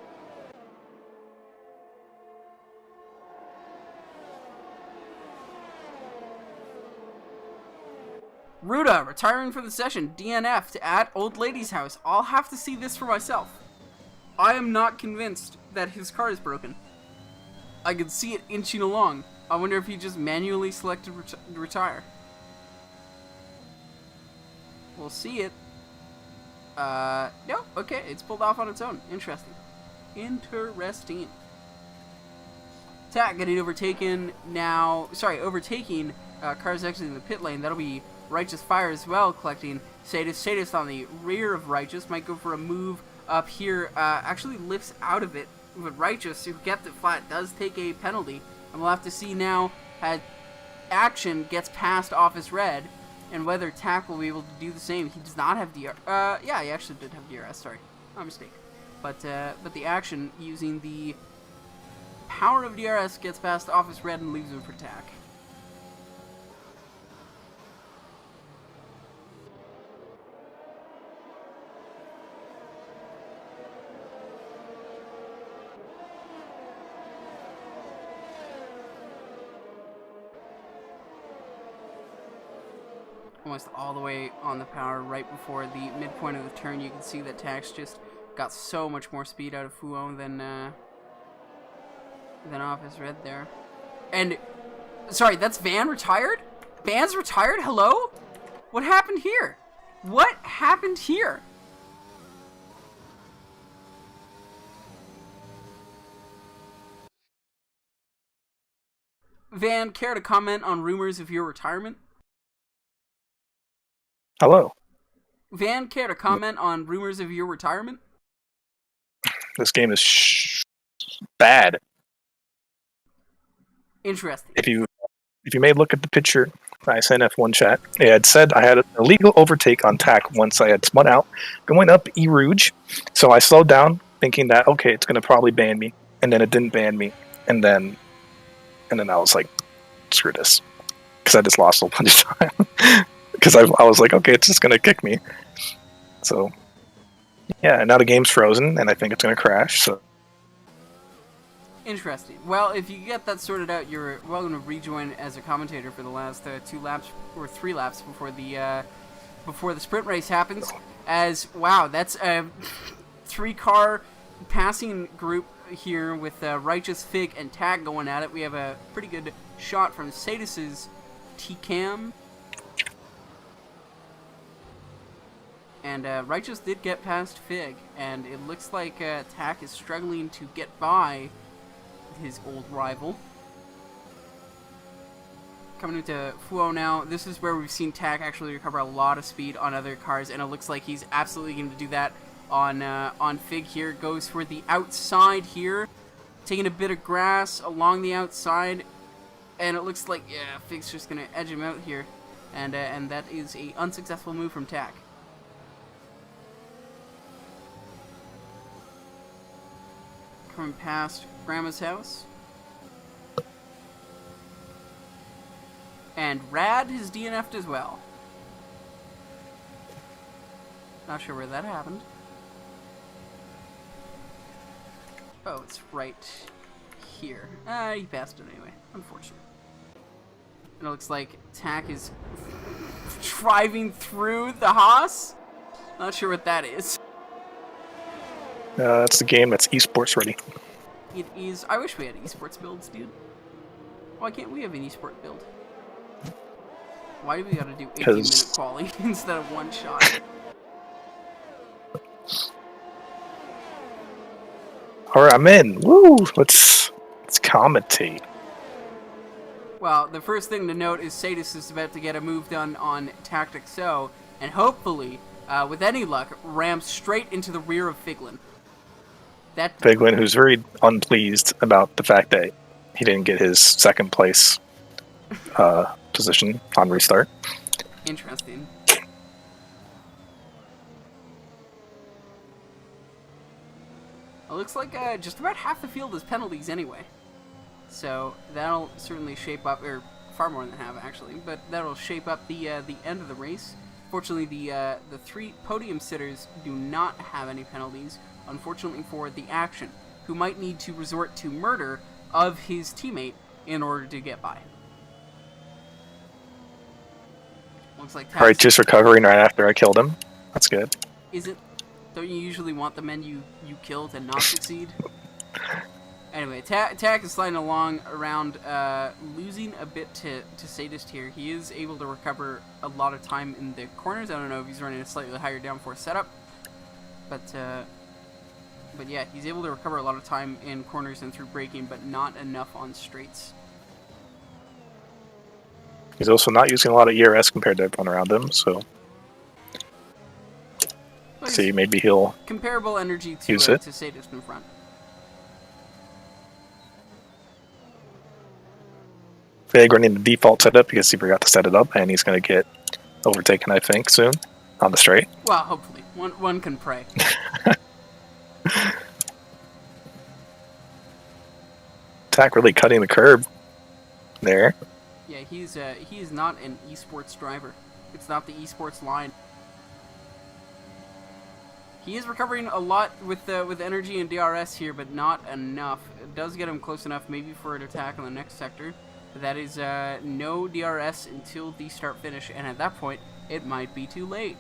Ruda retiring from the session, DNF'd at Old Lady's house. I'll have to see this for myself. I am not convinced that his car is broken. I can see it inching along. I wonder if he just manually selected retire. We'll see it. No, okay, it's pulled off on its own. Interesting. Interesting. Tak getting overtaken now. Sorry, overtaking cars exiting the pit lane. That'll be Righteous Fire as well, collecting Sadis. Sadis on the rear of Righteous. Might go for a move up here. Actually lifts out of it. But Righteous, who kept it flat, does take a penalty. And we'll have to see now as Action gets past Office Red, and whether Tak will be able to do the same. He does not have DR. Yeah, he actually did have DRS. Sorry, my mistake. But the Action, using the power of DRS, gets past Office Red and leaves him for Tak. Almost all the way on the power right before the midpoint of the turn. You can see that Tak's just got so much more speed out of Fuo than Office Red there. And sorry, that's Van retired? Van's retired? Hello? What happened here? What happened here? Van, care to comment on rumors of your retirement? Hello. Van, care to comment on rumors of your retirement? This game is bad. Interesting. If you may look at the picture I sent F1 chat, it had said I had an illegal overtake on Tak once I had spun out, going up E Rouge. So I slowed down, thinking that okay, it's gonna probably ban me, and then it didn't ban me, and then I was like, screw this, because I just lost a whole bunch of time. Because I was like, okay, it's just gonna kick me. So yeah, and now the game's frozen, and I think it's gonna crash. So interesting. Well, if you get that sorted out, you're welcome to rejoin as a commentator for the last 2 laps or 3 laps before the sprint race happens. As wow, that's a 3-car passing group here with Righteous, Fig, and Tak going at it. We have a pretty good shot from Sadis's T-Cam. And Righteous did get past Fig, and it looks like Tak is struggling to get by his old rival. Coming into Fuo now, this is where we've seen Tak actually recover a lot of speed on other cars, and it looks like he's absolutely going to do that on Fig here. Goes for the outside here, taking a bit of grass along the outside, and it looks like, yeah, Fig's just going to edge him out here, and that is a unsuccessful move from Tak. Coming past Grandma's house. And Rad has DNF'd as well. Not sure where that happened. Oh, it's right here. He passed it anyway. Unfortunate. And it looks like Tack is driving through the Haas. Not sure what that is. That's the game that's esports ready. It is. I wish we had esports builds, dude. Why can't we have an esport build? Why do we gotta do 18-minute quali instead of one shot? Alright, I'm in. Woo! Let's commentate. Well, the first thing to note is Sadis is about to get a move done on Tactic So, and hopefully, with any luck, ram straight into the rear of Figlin. Figlin, who's very unpleased about the fact that he didn't get his second place position on restart. Interesting. It looks like just about half the field is penalties anyway. So that'll certainly shape up, or far more than half actually, but that'll shape up the end of the race. Fortunately, the 3 podium sitters do not have any penalties, unfortunately for the Action, who might need to resort to murder of his teammate in order to get by. Looks like Alright, just recovering right after I killed him. That's good. Don't you usually want the men you kill to not succeed? Anyway, Tack is sliding along around, losing a bit to Sadist here. He is able to recover a lot of time in the corners. I don't know if he's running a slightly higher downforce setup, but yeah, he's able to recover a lot of time in corners and through braking, but not enough on straights. He's also not using a lot of ERS compared to everyone around him, so see, maybe he'll comparable energy to use it. To Sadist in front. Fig running the default setup because he forgot to set it up, and he's going to get overtaken, I think, soon on the straight. Well, hopefully. One can pray. Tack really cutting the curb there. Yeah, he is not an esports driver. It's not the esports line. He is recovering a lot with energy and DRS here, but not enough. It does get him close enough, maybe for an attack on the next sector. But that is no DRS until the start-finish, and at that point, it might be too late.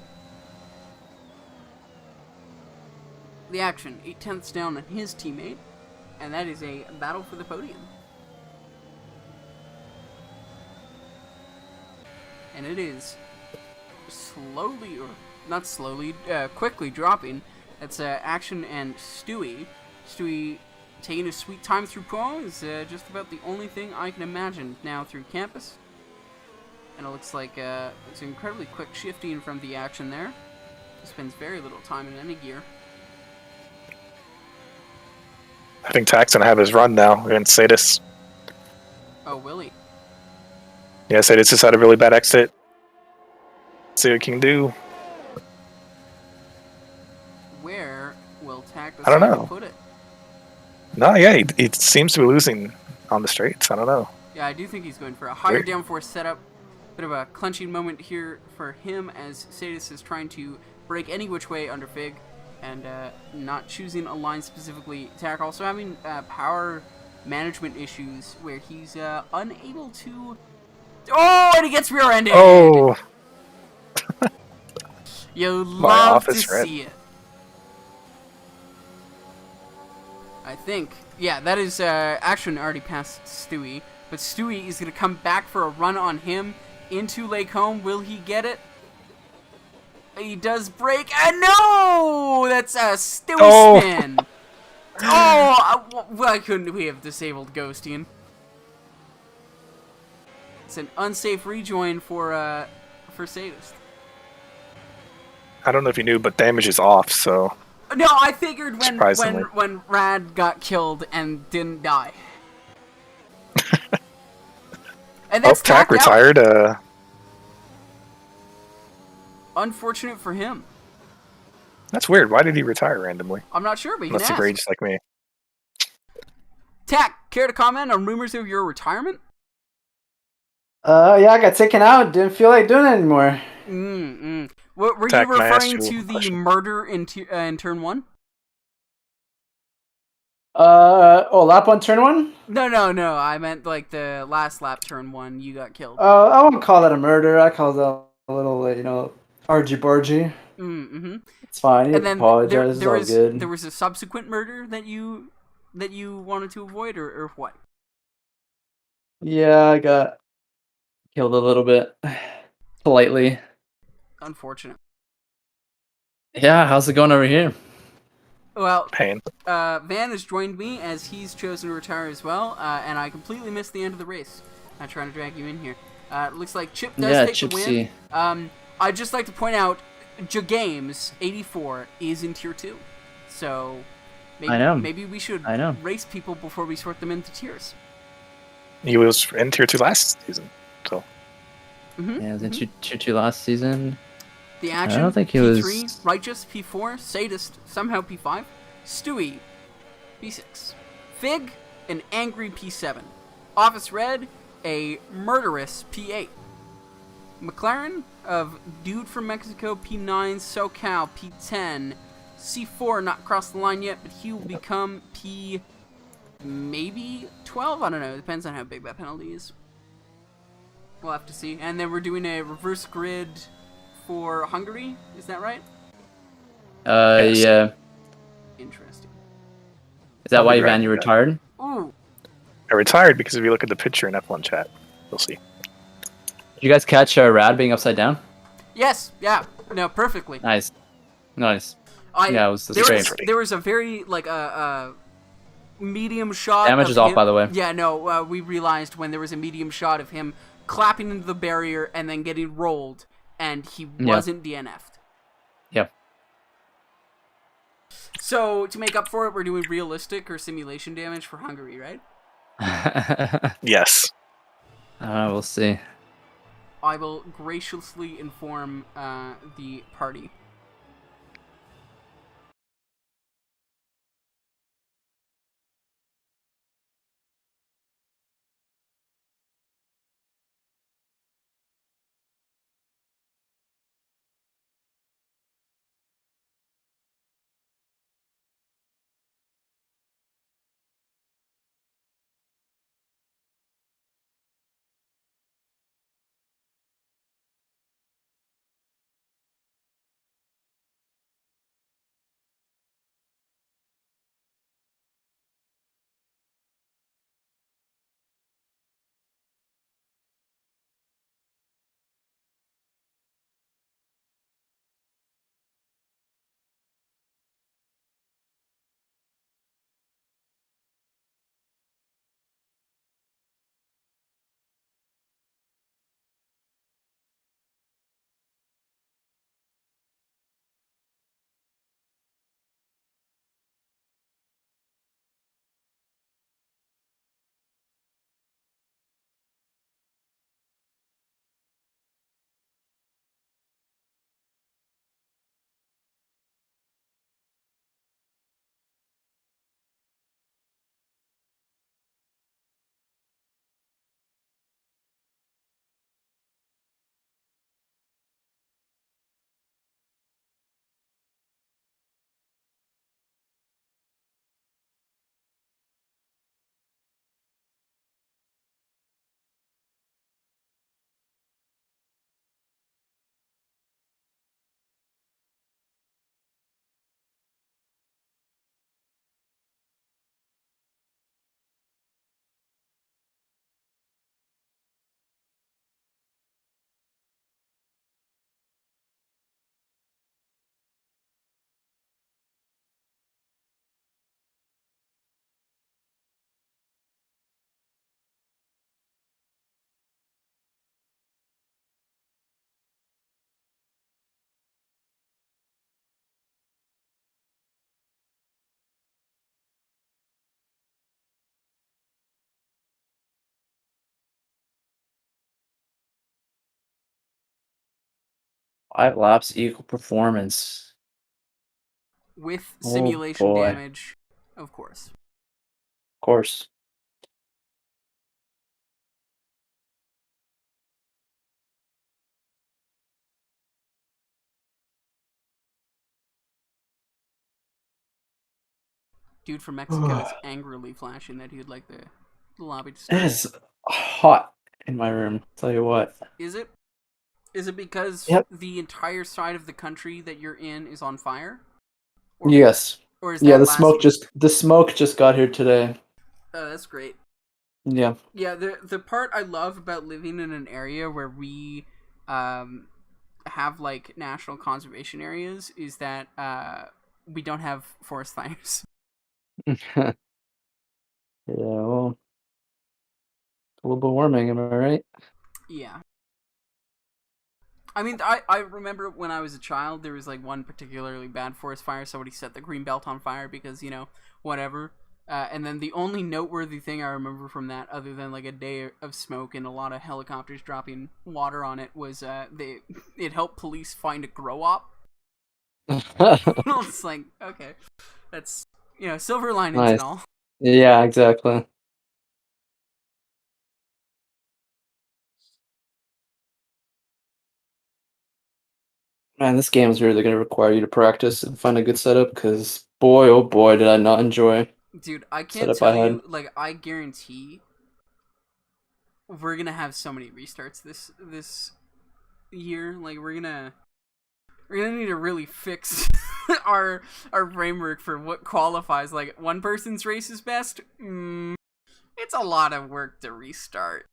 The Action, 8/10ths down on his teammate, and that is a battle for the podium. And it is slowly, or not slowly, quickly dropping. That's Action and Stewie. Stewie taking his sweet time through Poe is just about the only thing I can imagine now through campus. And it looks like it's incredibly quick shifting from the Action there. He spends very little time in any gear. I think Tack's going to have his run now against Sadis. Oh, will he? Yeah, Sadis just had a really bad exit. See what he can do. Where will Tack I don't decide know. to put it? No, yeah, he seems to be losing on the straights. I don't know. Yeah, I do think he's going for a higher downforce setup. Bit of a clenching moment here for him as Sadis is trying to break any which way under Fig and not choosing a line specifically. Tack also having power management issues where he's unable to... Oh, and he gets rear-ended! Oh! You love to office red. see it. I think. Yeah, that is Action already passed Stewie. But Stewie is going to come back for a run on him into Lake Home. Will he get it? He does break. And no! That's a Stewie spin. Oh! Why couldn't we have disabled Ghosting? It's an unsafe rejoin for Sadist. I don't know if you knew, but damage is off, so... No, I figured when Rad got killed and didn't die. And that's Tack retired. Unfortunate for him. That's weird. Why did he retire randomly? I'm not sure, but you Unless can he ask. raged like me. Tack, care to comment on rumors of your retirement? Yeah, I got taken out. Didn't feel like doing it anymore. What were Tack, you can I ask referring you to a the question? murder in turn 1? Lap 1, turn 1? No. I meant like the last lap, turn 1, you got killed. I won't call that a murder. I call that a little, argy-bargy. Mm-hmm. It's fine. He And then apologized. It's all good. there was a subsequent murder that you wanted to avoid, or what? Yeah, I got killed a little bit. Politely. Unfortunate. Yeah, how's it going over here? Well, Pain. Van has joined me as he's chosen to retire as well, and I completely missed the end of the race. I'm trying to drag you in here. It looks like Chip does take the win. I'd just like to point out, Games 84 is in tier 2, so maybe we should race people before we sort them into tiers. He was in tier 2 last season, so. Mm-hmm. Yeah, was in tier 2 last season. The action, I don't think he P3, was... Righteous, P4, Sadist, somehow P5, Stewie, P6, Fig, an angry P7, Office Red, a murderous P8, McLaren of Dude from Mexico, P9, SoCal, P10, C4 not crossed the line yet, but he will become P maybe 12? I don't know, depends on how big that penalty is. We'll have to see. And then we're doing a reverse grid for Hungary, is that right? Yes. Yeah. Interesting. Is that why, Right, Van, you retired? Ooh. I retired because if you look at the picture in F1 chat, you'll see. Did you guys catch Rad being upside down? Yes, yeah, no, perfectly. Nice. It was great. There was a very, medium shot Damage of is off, him. by the way. Yeah, no, we realized when there was a medium shot of him clapping into the barrier and then getting rolled, and he wasn't DNF'd. Yep. So, to make up for it, we're doing realistic or simulation damage for Hungary, right? Yes. We'll see. I will graciously inform the party. Five laps equal performance. With simulation damage, of course. Of course. Dude from Mexico is angrily flashing that he'd like the lobby to It start. is hot in my room. Tell you what. Is it? Is it because Yep. the entire side of the country that you're in is on fire? Or, Yes. Or is Yeah, that last week? the smoke just got here today. Oh, that's great. Yeah. Yeah, the part I love about living in an area where we have like national conservation areas is that we don't have forest fires. Yeah, well, global warming, am I right? Yeah. I mean, I remember when I was a child, there was like one particularly bad forest fire. Somebody set the green belt on fire because, whatever. And then the only noteworthy thing I remember from that, other than like a day of smoke and a lot of helicopters dropping water on it, was it helped police find a grow op. It's like, okay, that's silver linings and Nice. all. Yeah, exactly. Man, this game is really going to require you to practice and find a good setup because boy, oh boy, did I not enjoy Dude, I the can't setup I tell had. you, like, I guarantee we're gonna have so many restarts this year. Like, we're gonna need to really fix our framework for what qualifies. Like, one person's race is best. It's a lot of work to restart.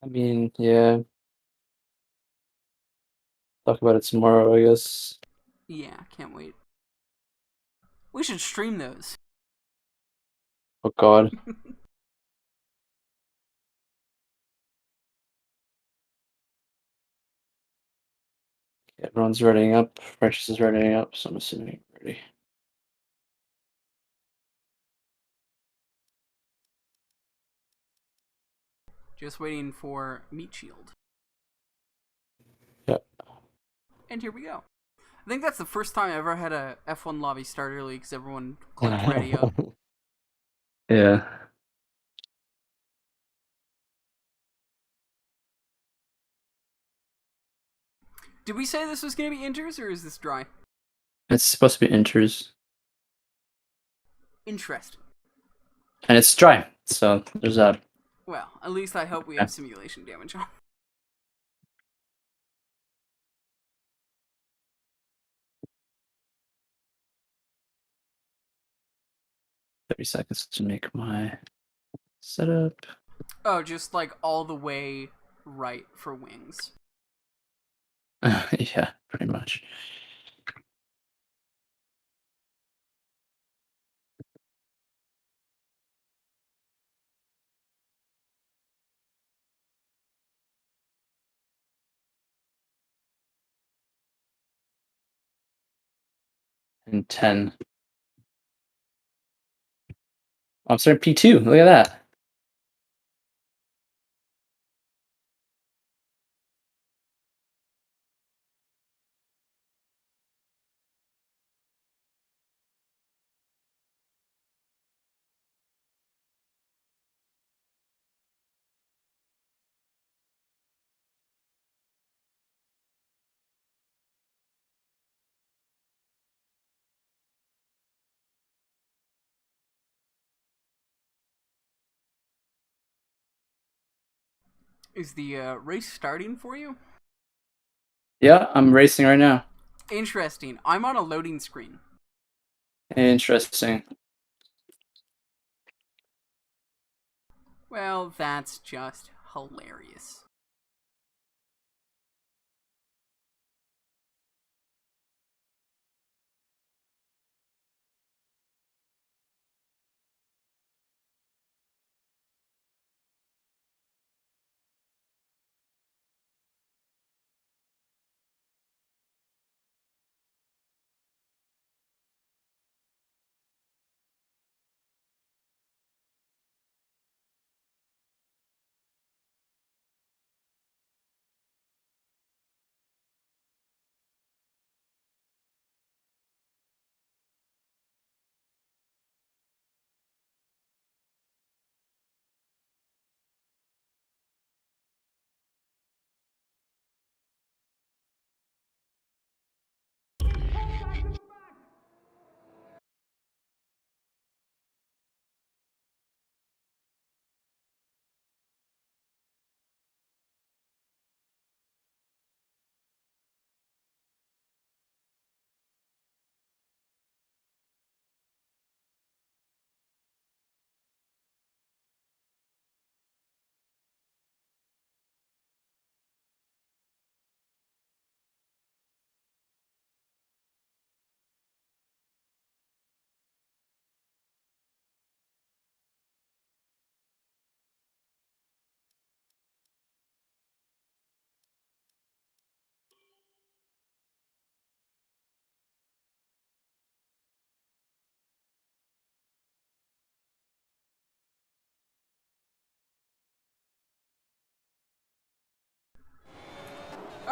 I mean, yeah, talk about it tomorrow, I guess. Yeah, can't wait. We should stream those. Oh God. Everyone's readying up. Precious is readying up, so I'm assuming ready. Just waiting for Meat Shield. Yep. And here we go. I think that's the first time I ever had a F1 lobby start early because everyone clicked ready up. Yeah. Did we say this was going to be inters or is this dry? It's supposed to be inters. Interesting. And it's dry, so there's that. Well, at least I hope we have simulation damage on. 30 seconds to make my setup. Oh, just like all the way right for wings. Yeah, pretty much. And 10. I'm starting P2. Look at that. Is the race starting for you? Yeah, I'm racing right now. Interesting. I'm on a loading screen. Interesting. Well, that's just hilarious.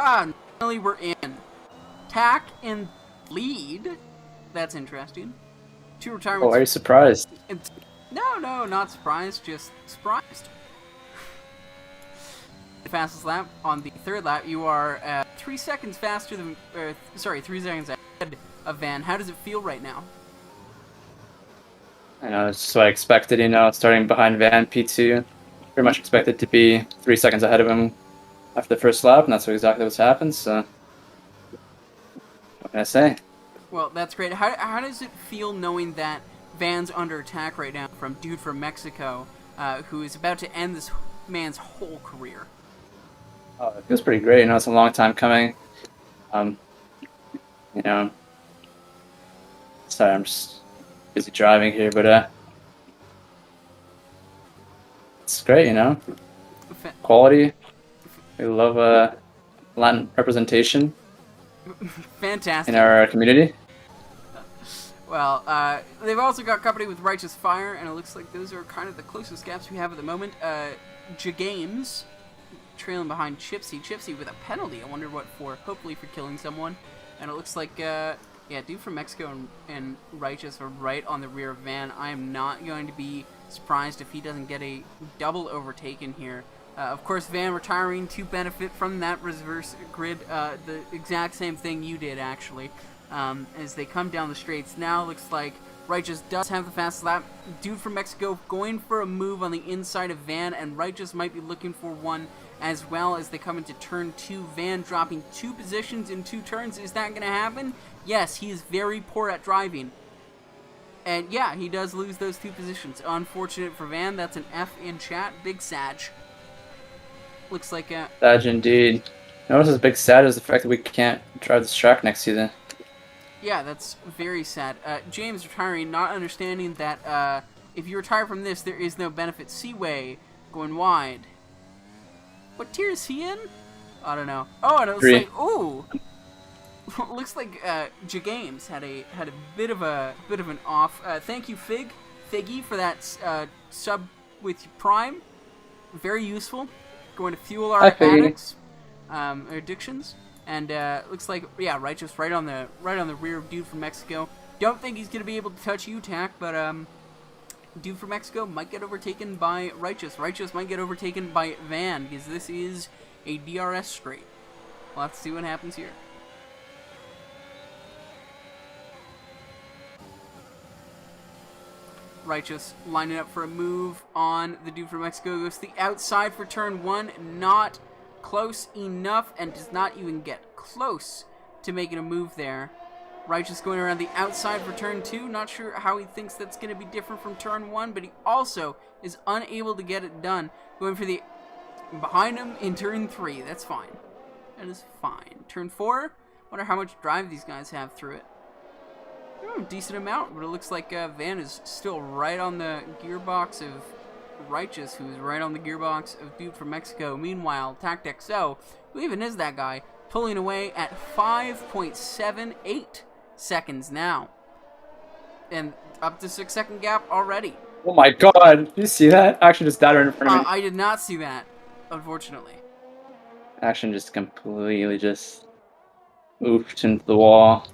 Finally we're in. Tack in lead. That's interesting. 2 retirements. Oh, are you surprised? No, not surprised. Just surprised. The fastest lap on the 3rd lap, you are 3 seconds faster than. 3 seconds ahead of Van. How does it feel right now? I know, it's just what I expected, starting behind Van P2. Pretty much expected to be 3 seconds ahead of him after the first lap, and that's exactly what's happened, so what can I say? Well, that's great. How does it feel knowing that Van's under attack right now from dude from Mexico, who is about to end this man's whole career? Oh, it feels pretty great, it's a long time coming. Sorry, I'm just busy driving here, but it's great, Quality. We love Latin representation Fantastic. in our community. Well, they've also got company with Righteous Fire, and it looks like those are kind of the closest gaps we have at the moment. Games trailing behind Chipsy. Chipsy with a penalty. I wonder what for. Hopefully for killing someone. And it looks like, dude from Mexico and Righteous are right on the rear of Van. I am not going to be surprised if he doesn't get a double overtaken here. Of course, Van retiring to benefit from that reverse grid. The exact same thing you did, actually. As they come down the straights. Now looks like Righteous does have the fastest lap. Dude from Mexico going for a move on the inside of Van, and Righteous might be looking for one as well as they come into turn 2. Van dropping 2 positions in 2 turns. Is that going to happen? Yes, he is very poor at driving. And yeah, he does lose those 2 positions. Unfortunate for Van. That's an F in chat. Big Sag. Looks like Sag indeed. Notice what's big sad is the fact that we can't drive this track next season. Yeah, that's very sad. James retiring, not understanding that if you retire from this, there is no benefit. Seaway going wide. What tier is he in? I don't know. Oh, and it looks 3. like looks like Games had a bit of an off. Thank you, Figgy, for that sub with Prime. Very useful. Going to fuel our addictions. And looks like, yeah, Righteous right on the rear of dude from Mexico. Don't think he's gonna be able to touch you, Tack, but dude from Mexico might get overtaken by Righteous. Righteous might get overtaken by Van, because this is a DRS straight. We'll have to see what happens here. Righteous lining up for a move on the dude from Mexico. Goes to the outside for turn 1. Not close enough, and does not even get close to making a move there. Righteous going around the outside for turn 2. Not sure how he thinks that's going to be different from turn 1, but he also is unable to get it done. Going for the behind him in turn 3. That's fine. That is fine. Turn 4. Wonder how much drive these guys have through it. Decent amount, but it looks like Van is still right on the gearbox of Righteous, who's right on the gearbox of dude from Mexico. Meanwhile, TactXO, who even is that guy, pulling away at 5.78 seconds now. And up to 6-second gap already. Oh my god, did you see that? Action just died right in front of me. I did not see that, unfortunately. Action just completely just oofed into the wall.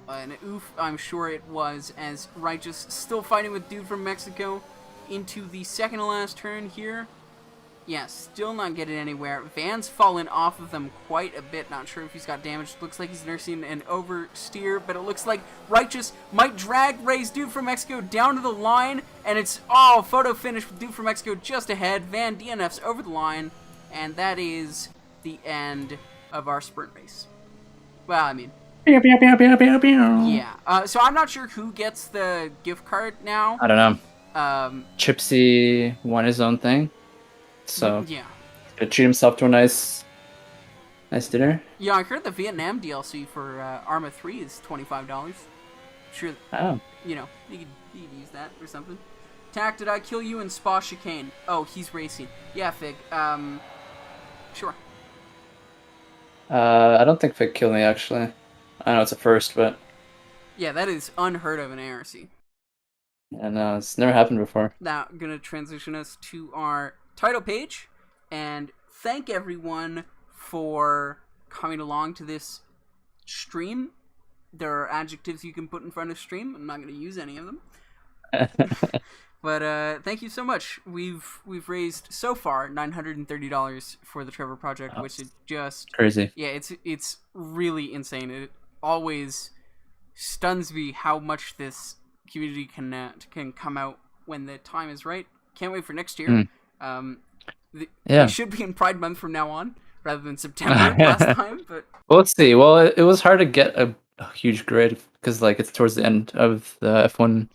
An oof, I'm sure it was, as Righteous still fighting with dude from Mexico into the second to last turn here. Yeah, still not getting anywhere. Van's fallen off of them quite a bit. Not sure if he's got damage. Looks like he's nursing an oversteer, but it looks like Righteous might drag race dude from Mexico down to the line, and it's photo finish with dude from Mexico just ahead. Van DNFs over the line, and that is the end of our sprint race. Well, I mean, yeah. So I'm not sure who gets the gift card now. I don't know. Chipsy won his own thing, so yeah, to treat himself to a nice dinner. Yeah, I heard the Vietnam DLC for Arma 3 is $25. Sure. Oh. You could use that or something. Tack, did I kill you in Spa Chicane? Oh, he's racing. Yeah, Fig. Sure. I don't think Fig killed me, actually. I know it's a first, but... Yeah, that is unheard of in ARC. Yeah, no, it's never happened before. Now, I'm going to transition us to our title page, and thank everyone for coming along to this stream. There are adjectives you can put in front of stream. I'm not going to use any of them. But thank you so much. We've raised so far $930 for the Trevor Project, which is just crazy. Yeah, it's really insane. It always stuns me how much this community can come out when the time is right. Can't wait for next year. It should be in Pride Month from now on, rather than September last time. But we'll see. Well, it was hard to get a huge grid because like it's towards the end of the F1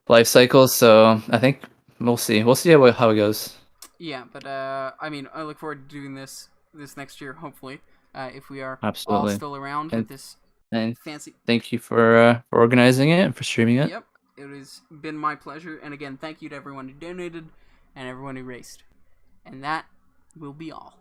life cycle. So I think we'll see. We'll see how it goes. Yeah, but I mean, I look forward to doing this next year. Hopefully, if we are all still around with this fancy. Thank you for organizing it and for streaming it. Yep, it has been my pleasure. And again, thank you to everyone who donated and everyone who raced. And that will be all.